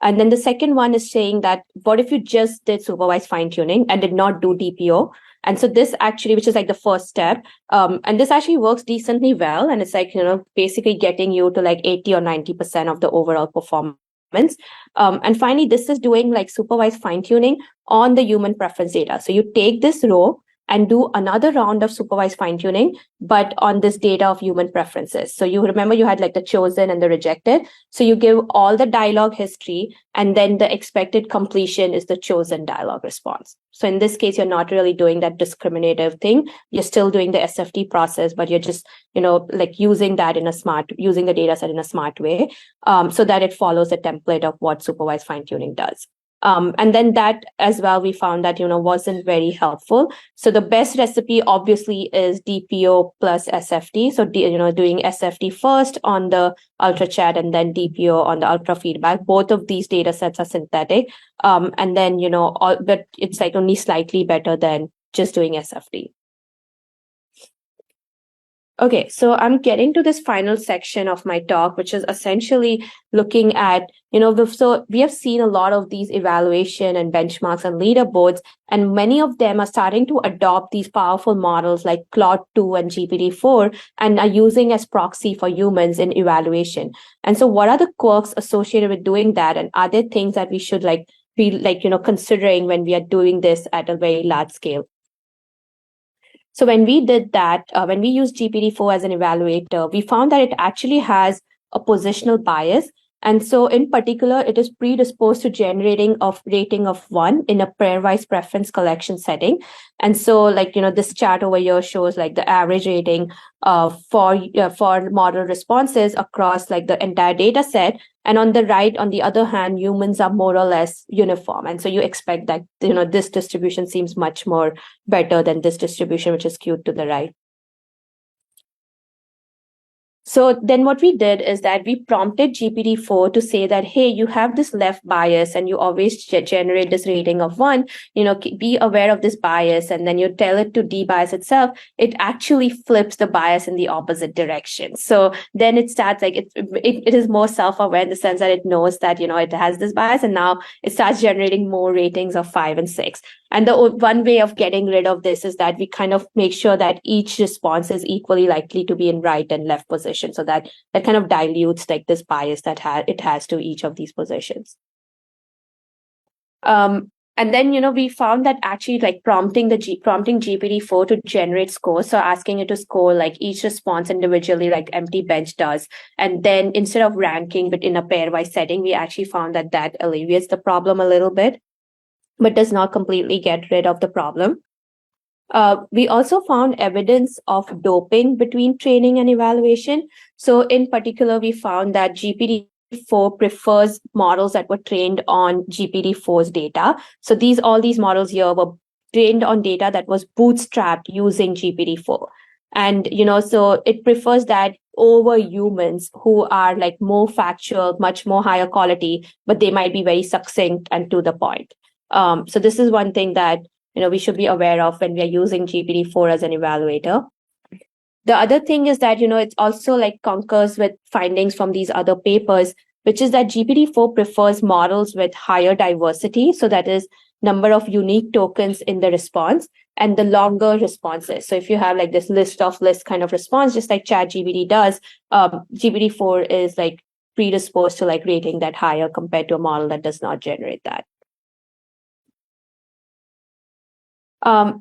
And then the second one is saying that what if you just did supervised fine tuning and did not do DPO? And so this actually, which is like the first step, and this actually works decently well. And it's like, basically getting you to like 80 or 90% of the overall performance. And finally, this is doing like supervised fine tuning on the human preference data. So you take this row and do another round of supervised fine tuning, but on this data of human preferences. So you remember you had like the chosen and the rejected. So you give all the dialogue history, and then the expected completion is the chosen dialogue response. So in this case, you're not really doing that discriminative thing. You're still doing the SFT process, but you're just, like using the data set in a smart way, so that it follows the template of what supervised fine tuning does. And then that as well, we found that, wasn't very helpful. So the best recipe obviously is DPO plus SFT. So, doing SFT first on the ultra chat and then DPO on the ultra feedback. Both of these data sets are synthetic. And then, but it's like only slightly better than just doing SFT. Okay, so I'm getting to this final section of my talk, which is essentially looking at, so we have seen a lot of these evaluation and benchmarks and leaderboards, and many of them are starting to adopt these powerful models like Claude 2 and GPT-4 and are using as proxy for humans in evaluation. And so what are the quirks associated with doing that? And are there things that we should be considering when we are doing this at a very large scale? So when we did that, when we used GPT-4 as an evaluator, we found that it actually has a positional bias. And so in particular, it is predisposed to generating a rating of 1 in a pairwise preference collection setting. And so this chart over here shows like the average rating for model responses across like the entire data set. And on the right, on the other hand, humans are more or less uniform. And so you expect that, this distribution seems much more better than this distribution, which is skewed to the right. So then what we did is that we prompted GPT-4 to say that, hey, you have this left bias and you always generate this rating of 1, be aware of this bias. And then you tell it to debias itself. It actually flips the bias in the opposite direction. So then it starts like it is more self-aware in the sense that it knows that, it has this bias, and now it starts generating more ratings of 5 and 6. And the one way of getting rid of this is that we kind of make sure that each response is equally likely to be in right and left position. So that kind of dilutes like this bias that it has to each of these positions. And then, we found that actually like prompting GPT-4 to generate scores. So asking it to score like each response individually, like empty bench does. And then instead of ranking but in a pairwise setting, we actually found that alleviates the problem a little bit, but does not completely get rid of the problem. We also found evidence of doping between training and evaluation. So in particular, we found that GPT-4 prefers models that were trained on GPT-4's data. So all these models here were trained on data that was bootstrapped using GPT-4. And, so it prefers that over humans who are like more factual, much more higher quality, but they might be very succinct and to the point. So this is one thing that, we should be aware of when we are using GPT-4 as an evaluator. The other thing is that, it also like concurs with findings from these other papers, which is that GPT-4 prefers models with higher diversity. So that is number of unique tokens in the response and the longer responses. So if you have like this list kind of response, just like ChatGPT does, GPT-4 is like predisposed to like rating that higher compared to a model that does not generate that.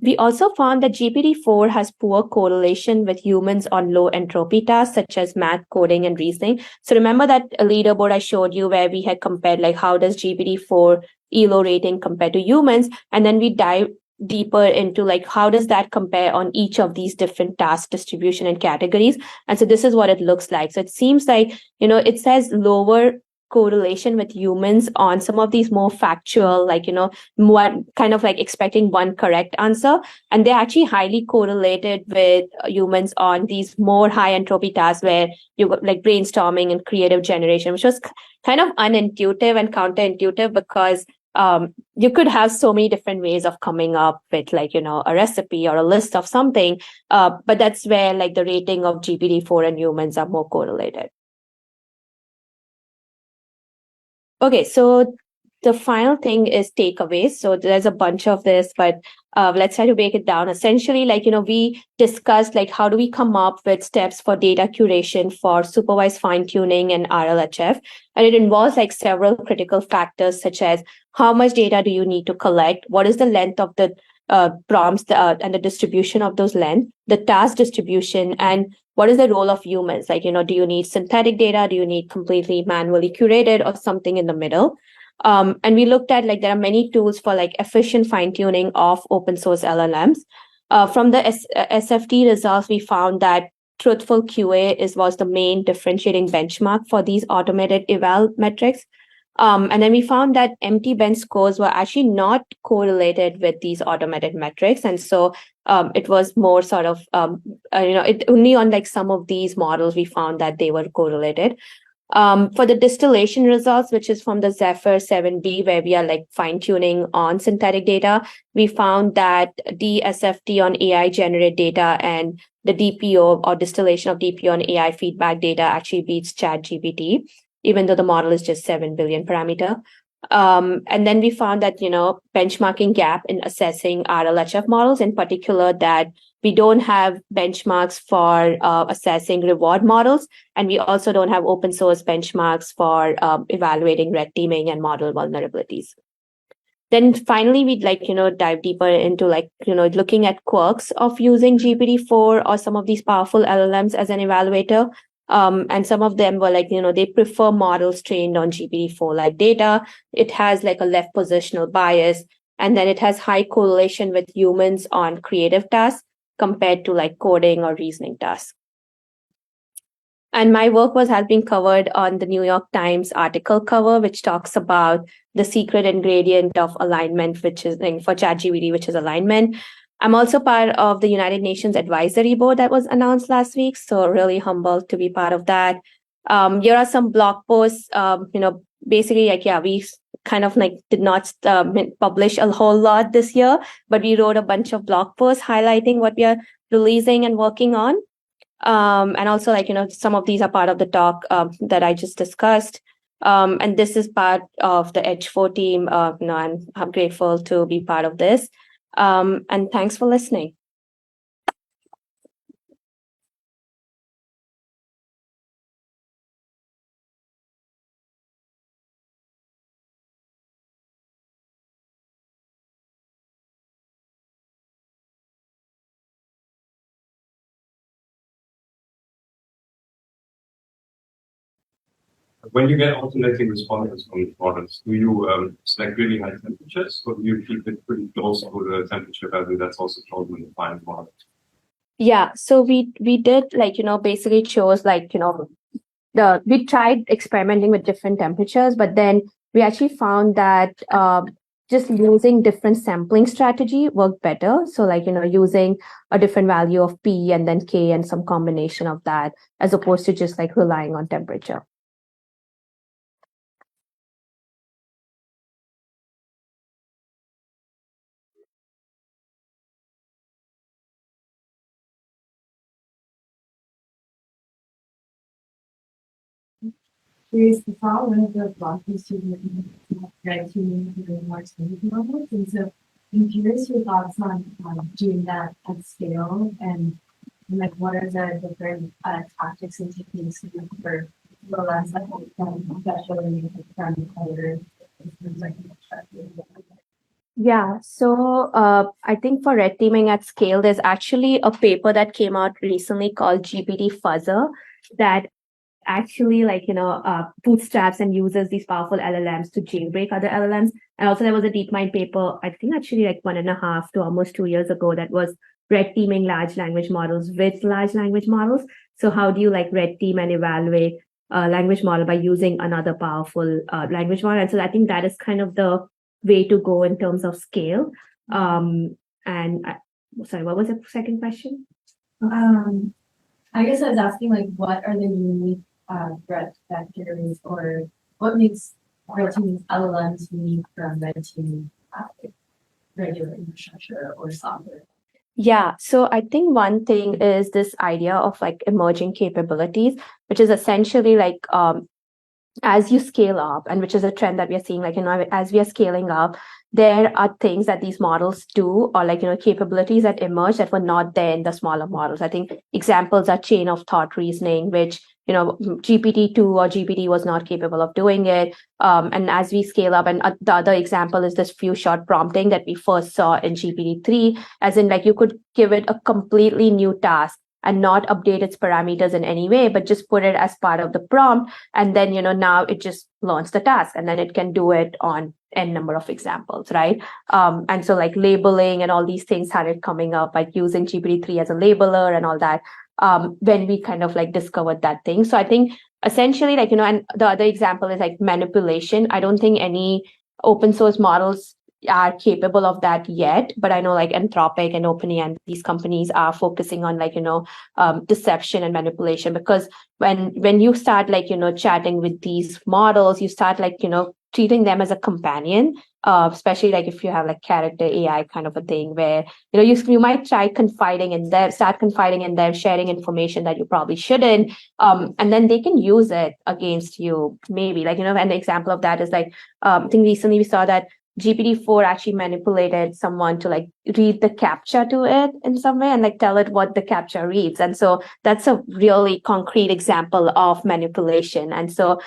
We also found that GPT-4 has poor correlation with humans on low entropy tasks, such as math, coding, and reasoning. So remember that leaderboard I showed you where we had compared, like, how does GPT-4 ELO rating compare to humans? And then we dive deeper into, like, how does that compare on each of these different task distribution and categories? And so this is what it looks like. So it seems like, it says lower correlation with humans on some of these more factual, like, more kind of like expecting one correct answer. And they're actually highly correlated with humans on these more high entropy tasks where you got like brainstorming and creative generation, which was kind of unintuitive and counterintuitive because you could have so many different ways of coming up with like, a recipe or a list of something. But that's where like the rating of GPT-4 and humans are more correlated. Okay, so the final thing is takeaways. So there's a bunch of this, but let's try to break it down. Essentially, like, we discussed like how do we come up with steps for data curation for supervised fine tuning and RLHF. And it involves like several critical factors such as how much data do you need to collect? What is the length of the prompts and the distribution of those length, the task distribution, and what is the role of humans? Like, do you need synthetic data? Do you need completely manually curated or something in the middle? And we looked at like there are many tools for like efficient fine tuning of open source LLMs. From the SFT results, we found that truthful QA was the main differentiating benchmark for these automated eval metrics. And then we found that empty bench scores were actually not correlated with these automated metrics. And so it was more sort of, it only on like some of these models, we found that they were correlated. For the distillation results, which is from the Zephyr 7B, where we are like fine tuning on synthetic data, we found that the SFT on AI generated data and the DPO or distillation of DPO on AI feedback data actually beats ChatGPT, even though the model is just 7 billion parameter. And then we found that, benchmarking gap in assessing RLHF models, in particular, that we don't have benchmarks for assessing reward models. And we also don't have open source benchmarks for evaluating red teaming and model vulnerabilities. Then finally, we'd like, dive deeper into like, looking at quirks of using GPT-4 or some of these powerful LLMs as an evaluator. And some of them were like, they prefer models trained on GPT-4 like data. It has like a left positional bias, and then it has high correlation with humans on creative tasks compared to like coding or reasoning tasks. And my work has been covered on the New York Times article cover, which talks about the secret ingredient of alignment, which is for ChatGPT, which is alignment. I'm also part of the United Nations Advisory Board that was announced last week, so really humbled to be part of that. Here are some blog posts. Basically, like, we kind of like did not publish a whole lot this year, but we wrote a bunch of blog posts highlighting what we are releasing and working on. And also, like, some of these are part of the talk that I just discussed. And this is part of the Edge4 team. And I'm grateful to be part of this. And thanks for listening. When you get alternating responses from the models, do you select really high temperatures, or do you keep it pretty close to the temperature value that's also chosen in the final model? Yeah, so we did like, basically chose like, we tried experimenting with different temperatures, but then we actually found that just using different sampling strategy worked better. So like, using a different value of P and then K and some combination of that, as opposed to just like relying on temperature. Curious, the following of the blog post you read to me the more extended models, and so I'm curious your thoughts on doing that at scale, and like what are the different tactics and techniques for LLMs that especially from other like. Yeah, so I think for red teaming at scale, there's actually a paper that came out recently called GPT Fuzzer that actually like, bootstraps and uses these powerful LLMs to jailbreak other LLMs. And also there was a DeepMind paper, I think actually like 1.5 to almost 2 years ago, that was red teaming large language models with large language models. So how do you like red team and evaluate a language model by using another powerful language model? And so I think that is kind of the way to go in terms of scale. Sorry, what was the second question? I guess I was asking like what are the unique threat vectors, or what makes red teaming LLMs need from red teaming regular infrastructure or software? Yeah, so I think one thing is this idea of like emerging capabilities, which is essentially like as you scale up, and which is a trend that we are seeing, like, as we are scaling up, there are things that these models do, or like, capabilities that emerge that were not there in the smaller models. I think examples are chain of thought reasoning, which, GPT-2 or GPT was not capable of doing it. And as we scale up, and the other example is this few shot prompting that we first saw in GPT-3, as in like you could give it a completely new task and not update its parameters in any way, but just put it as part of the prompt. And then, now it just learns the task, and then it can do it on n number of examples, right? And so like labeling and all these things started coming up, like using GPT-3 as a labeler and all that, when we kind of like discovered that thing. So I think essentially like, and the other example is like manipulation. I don't think any open source models are capable of that yet, but I know like Anthropic and OpenAI and these companies are focusing on like, deception and manipulation, because when you start like, chatting with these models, you start like, treating them as a companion, especially like if you have like character AI kind of a thing where, you might try confiding in them, start confiding in them, sharing information that you probably shouldn't. And then they can use it against you, maybe like, and the example of that is like, I think recently we saw that GPT-4 actually manipulated someone to like read the captcha to it in some way and like tell it what the captcha reads. And so that's a really concrete example of manipulation. And so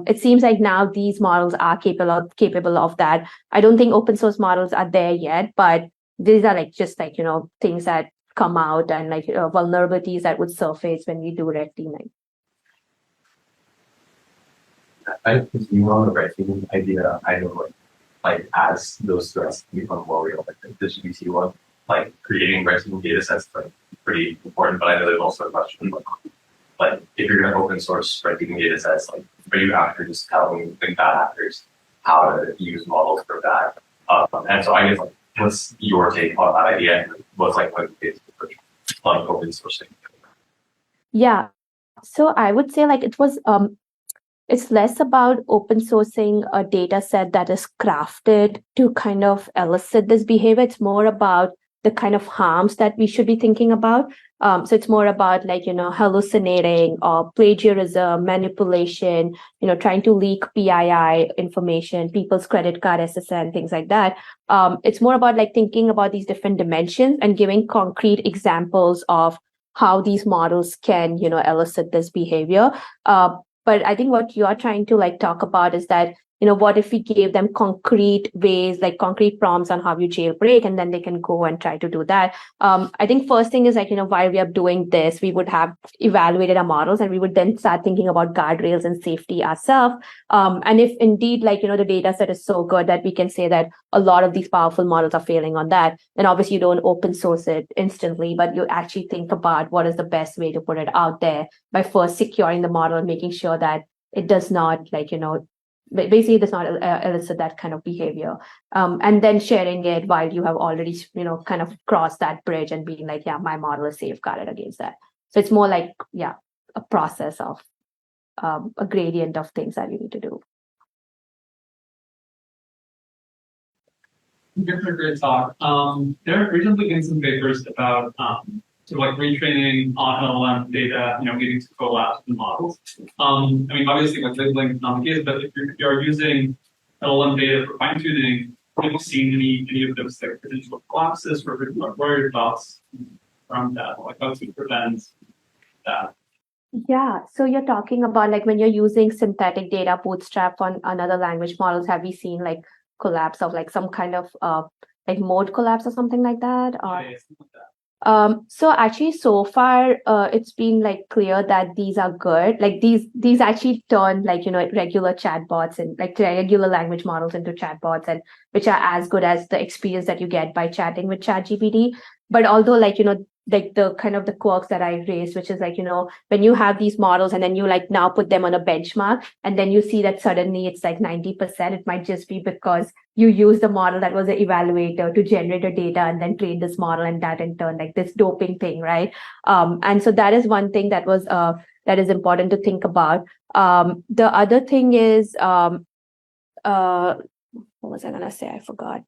it seems like now these models are capable of that. I don't think open source models are there yet, but these are like just like, things that come out and like vulnerabilities that would surface when we do red teaming. I continue on the red teaming idea. I know like as those threats become more real, like the GPT one, like creating red teaming data sets is like pretty important. But I know there's also a question like if you're going to open source red teaming data sets, like are you after just telling the bad actors how to use models for that? And so I guess like what's your take on that idea? What's like what is like open sourcing? Yeah, so I would say like it was it's less about open sourcing a data set that is crafted to kind of elicit this behavior. It's more about the kind of harms that we should be thinking about. So it's more about like, hallucinating or plagiarism, manipulation, trying to leak PII information, people's credit card SSN, things like that. It's more about like thinking about these different dimensions and giving concrete examples of how these models can, elicit this behavior. But I think what you're trying to like talk about is that, what if we gave them concrete ways, like concrete prompts on how you jailbreak, and then they can go and try to do that. I think first thing is like, while we are doing this, we would have evaluated our models and we would then start thinking about guardrails and safety ourselves. And if indeed like, the data set is so good that we can say that a lot of these powerful models are failing on that, then obviously you don't open source it instantly, but you actually think about what is the best way to put it out there by first securing the model and making sure that it does not like, basically does not elicit that kind of behavior. And then sharing it while you have already, kind of crossed that bridge and being like, yeah, my model is safeguarded against that. So it's more like, yeah, a process of a gradient of things that you need to do. Good for a great talk. There have recently been some papers about sort of like retraining on LLM data, leading to collapse in models. I mean, obviously, like labeling is not the case, but if you're using LLM data for fine tuning, have you seen any of those like potential collapses, or what are your thoughts from that? Like, how to prevent that? Yeah, so you're talking about like when you're using synthetic data bootstrap on another language models, have you seen like collapse of like some kind of like mode collapse or something like that? Or Yeah, something like that. So actually so far it's been like clear that these are good. Like these actually turn like, regular chatbots and like regular language models into chatbots, and which are as good as the experience that you get by chatting with ChatGPT. But although like, like the kind of the quirks that I raised, which is like, when you have these models and then you like now put them on a benchmark and then you see that suddenly it's like 90%, it might just be because you use the model that was an evaluator to generate the data and then train this model, and that in turn like this doping thing, right? And so that is one thing that was that is important to think about. The other thing is what was I gonna say? I forgot.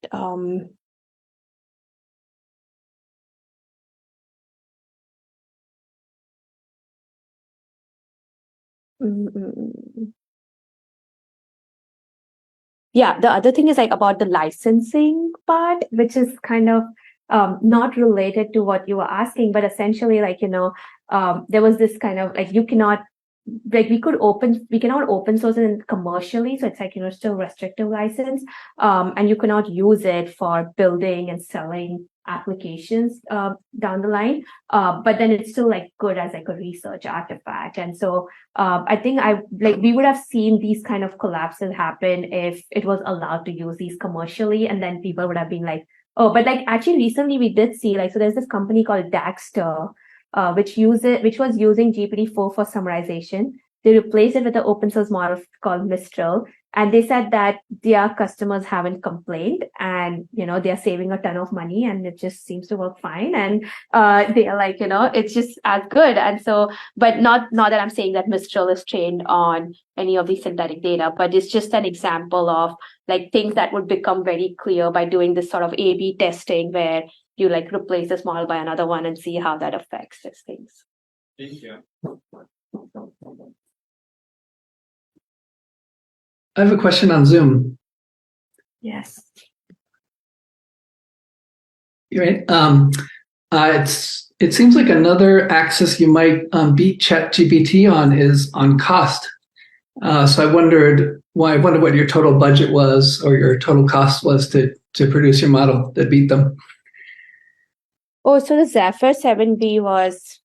Yeah, the other thing is like about the licensing part, which is kind of not related to what you were asking, but essentially like, there was this kind of like we cannot open source it commercially. So it's like, still restrictive license. And you cannot use it for building and selling applications down the line. But then it's still like good as like a research artifact. And so I think we would have seen these kind of collapses happen if it was allowed to use these commercially, and then people would have been like, oh, but like actually recently we did see so there's this company called Daxter, which was using GPT-4 for summarization. They replaced it with an open source model called Mistral, and they said that their customers haven't complained, and they are saving a ton of money, and it just seems to work fine. And they are like, it's just as good. And so, but not that I'm saying that Mistral is trained on any of the synthetic data, but it's just an example of like things that would become very clear by doing this sort of A/B testing, where you like replace this model by another one and see how that affects these things. Thank you. I have a question on Zoom. Yes. Right. It seems like another axis you might beat ChatGPT on is on cost. So I wondered what your total budget was, or your total cost was to produce your model that beat them. Oh, so the Zephyr 7B was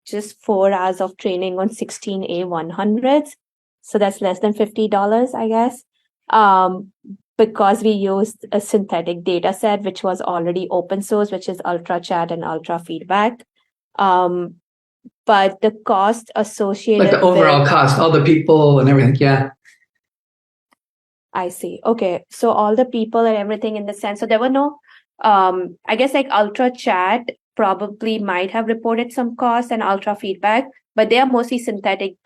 just 4 hours of training on 16A100s. So that's less than $50, I guess. Because we used a synthetic data set, which was already open source, which is UltraChat and UltraFeedback. But the cost associated like the overall cost, all the people and everything. Yeah. I see. Okay. So all the people and everything in the sense, so there were no, I guess like UltraChat probably might have reported some costs, and UltraFeedback, but they are mostly synthetically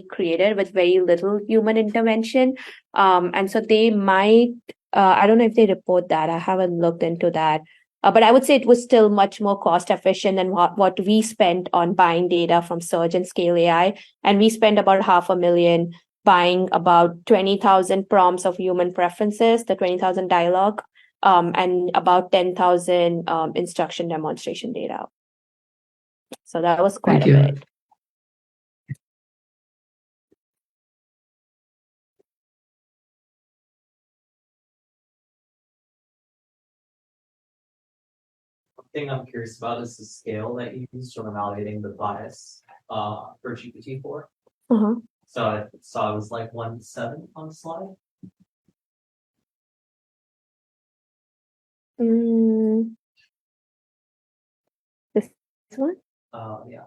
created with very little human intervention. And so they might, I don't know if they report that. I haven't looked into that. But I would say it was still much more cost efficient than what we spent on buying data from Surge and Scale AI. And we spent about $500,000 buying about 20,000 prompts of human preferences, the 20,000 dialogue, and about 10,000 instruction demonstration data. So that was quite a bit. One thing I'm curious about is the scale that you used for evaluating the bias for GPT-4. Uh-huh. So I saw it was like 1:7 on the slide. This one? Yeah.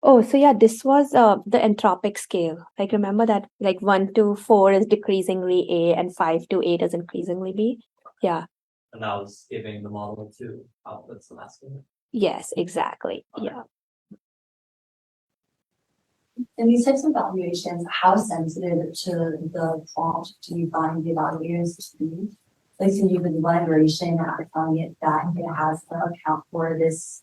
Oh, so yeah, this was the entropic scale. Like remember that like 1 to 4 is decreasingly A and 5 to 8 is increasingly B. Yeah. And that was giving the model 2 outputs and asking. Yes, exactly. Okay. Yeah. In these types of evaluations, how sensitive to the prompt do you find the evaluators to be? Like, so you have one iteration telling it that it has to account for this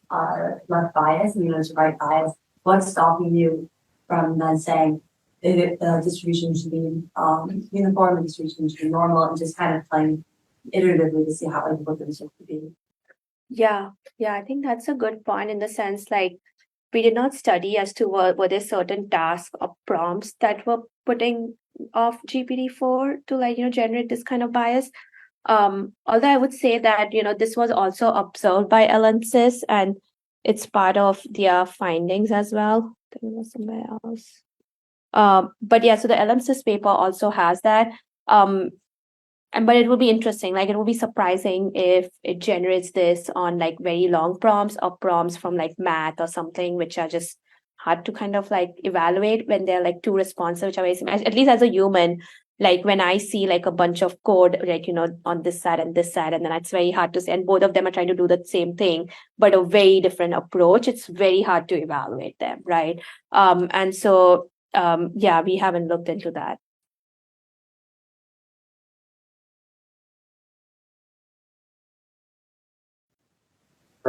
left bias, to right bias. What's stopping you from then saying the distribution should be uniform, the distribution should be normal, and just kind of playing iteratively to see how what the result could be? Yeah, I think that's a good point in the sense like we did not study as to were there certain tasks or prompts that were putting off GPT-4 to generate this kind of bias. Although I would say that this was also observed by LNCIS and it's part of their findings as well. There was somewhere else. But yeah, so the LNCIS paper also has that. But it will be interesting. Like it will be surprising if it generates this on like very long prompts or prompts from like math or something, which are just hard to kind of like evaluate when they're like too responsive, which are very similar. At least as a human, like when I see like a bunch of code, like, on this side and this side, and then it's very hard to say, and both of them are trying to do the same thing, but a very different approach. It's very hard to evaluate them. Right. And so, yeah, we haven't looked into that.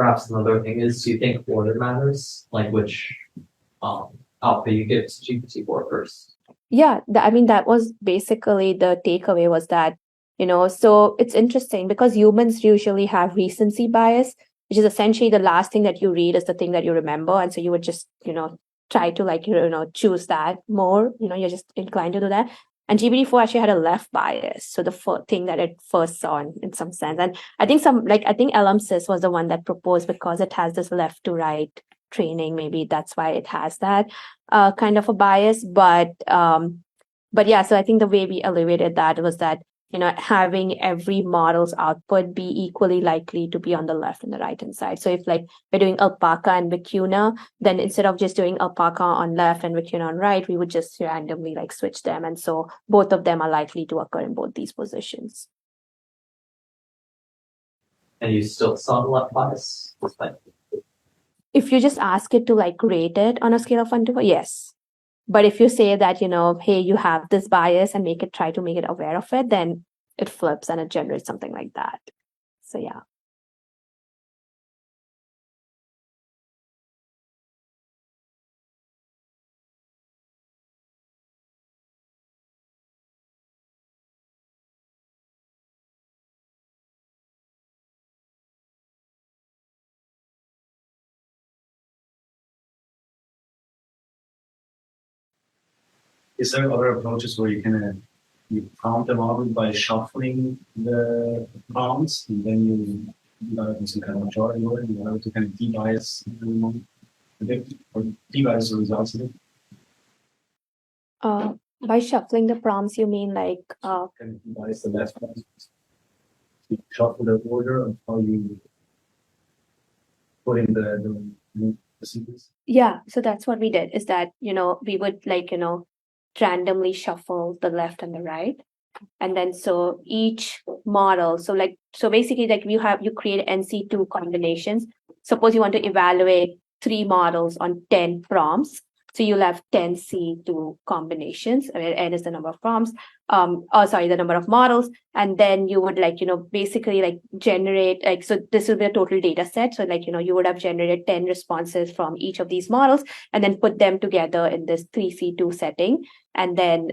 perhaps another thing is, do you think order matters? Like which alpha you give to GPT-4 first? Yeah, I mean, that was basically the takeaway was that, so it's interesting because humans usually have recency bias, which is essentially the last thing that you read is the thing that you remember. And so you would just, try to choose that more, you're just inclined to do that. And GPT-4 actually had a left bias. So the thing that it first saw in some sense. And I think LMSys was the one that proposed because it has this left to right training. Maybe that's why it has that kind of a bias. But yeah, so I think the way we elevated that was that, having every model's output be equally likely to be on the left and the right hand side. So if like we're doing alpaca and vicuna, then instead of just doing alpaca on left and vicuna on right, we would just randomly like switch them. And so both of them are likely to occur in both these positions. And you still saw the left bias? If you just ask it to like rate it on a scale of 1 to 4, yes. But if you say that, hey, you have this bias and try to make it aware of it, then it flips and it generates something like that. So yeah. Is there other approaches where you prompt the model by shuffling the prompts and then you develop some kind of majority order in order to kind of de-bias predict or de-bias the results of it? By shuffling the prompts, you mean like Kind of de-bias the left prompts. You shuffle the order of how you put in the sequence. Yeah, so that's what we did is that, we would like, randomly shuffle the left and the right. And then so each model, so basically like you create NC2 combinations. Suppose you want to evaluate 3 models on 10 prompts. So you'll have 10 C2 combinations, where N is the number of prompts, the number of models. And then you would basically generate, so this will be a total data set. So you would have generated 10 responses from each of these models and then put them together in this 3C2 setting. And then,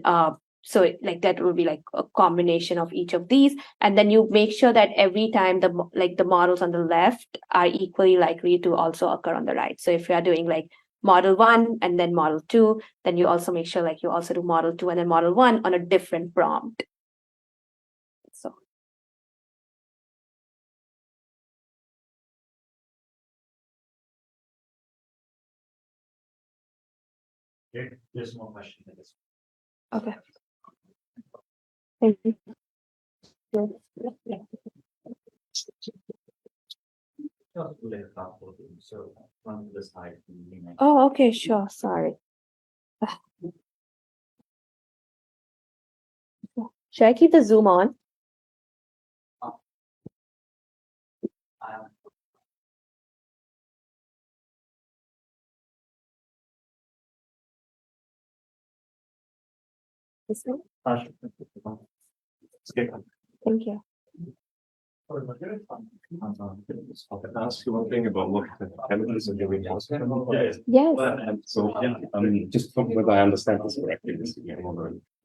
so that would be like a combination of each of these. And then you make sure that every time the models on the left are equally likely to also occur on the right. So if you are doing model 1 and then model 2, then you also make sure you also do model 2 and then model 1 on a different prompt. So. There's one question. Okay. Thank you. Oh, okay, sure. Sorry. Should I keep the zoom on? This one? Thank you. I can ask you one thing about what the chemicals are doing. Yes. So, just whether I understand this correctly.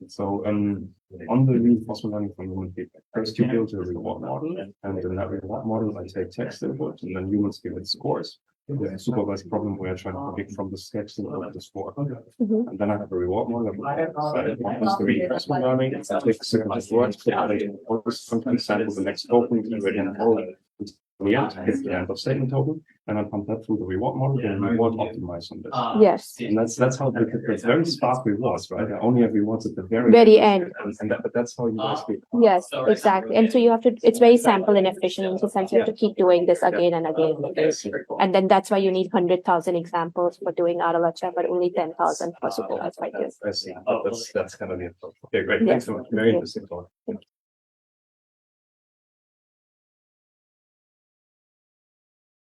So, on the reinforcement learning from human feedback, first you build a reward model, and in that reward model, I take text input, and then humans give it scores. There's a supervised problem where I try to predict from the text input the score. And then I have a reward model that is the reinforcement learning. I take a certain words, sometimes sample the next token, already in the end, hit the end of statement token, and I pump that through the reward model and reward optimize on this. Yes. And that's how it's very sparse rewards, right? I only have rewards at the very end. But that's how you guys do it. Yes, exactly. And so you have to, it's very sample inefficient in the sense you have to keep doing this again and again. And then that's why you need 100,000 examples for doing RLHF, but only 10,000 for supervised by you. I see. That's kind of the approach. Okay, great. Yes. Thanks so much. Very interesting talk.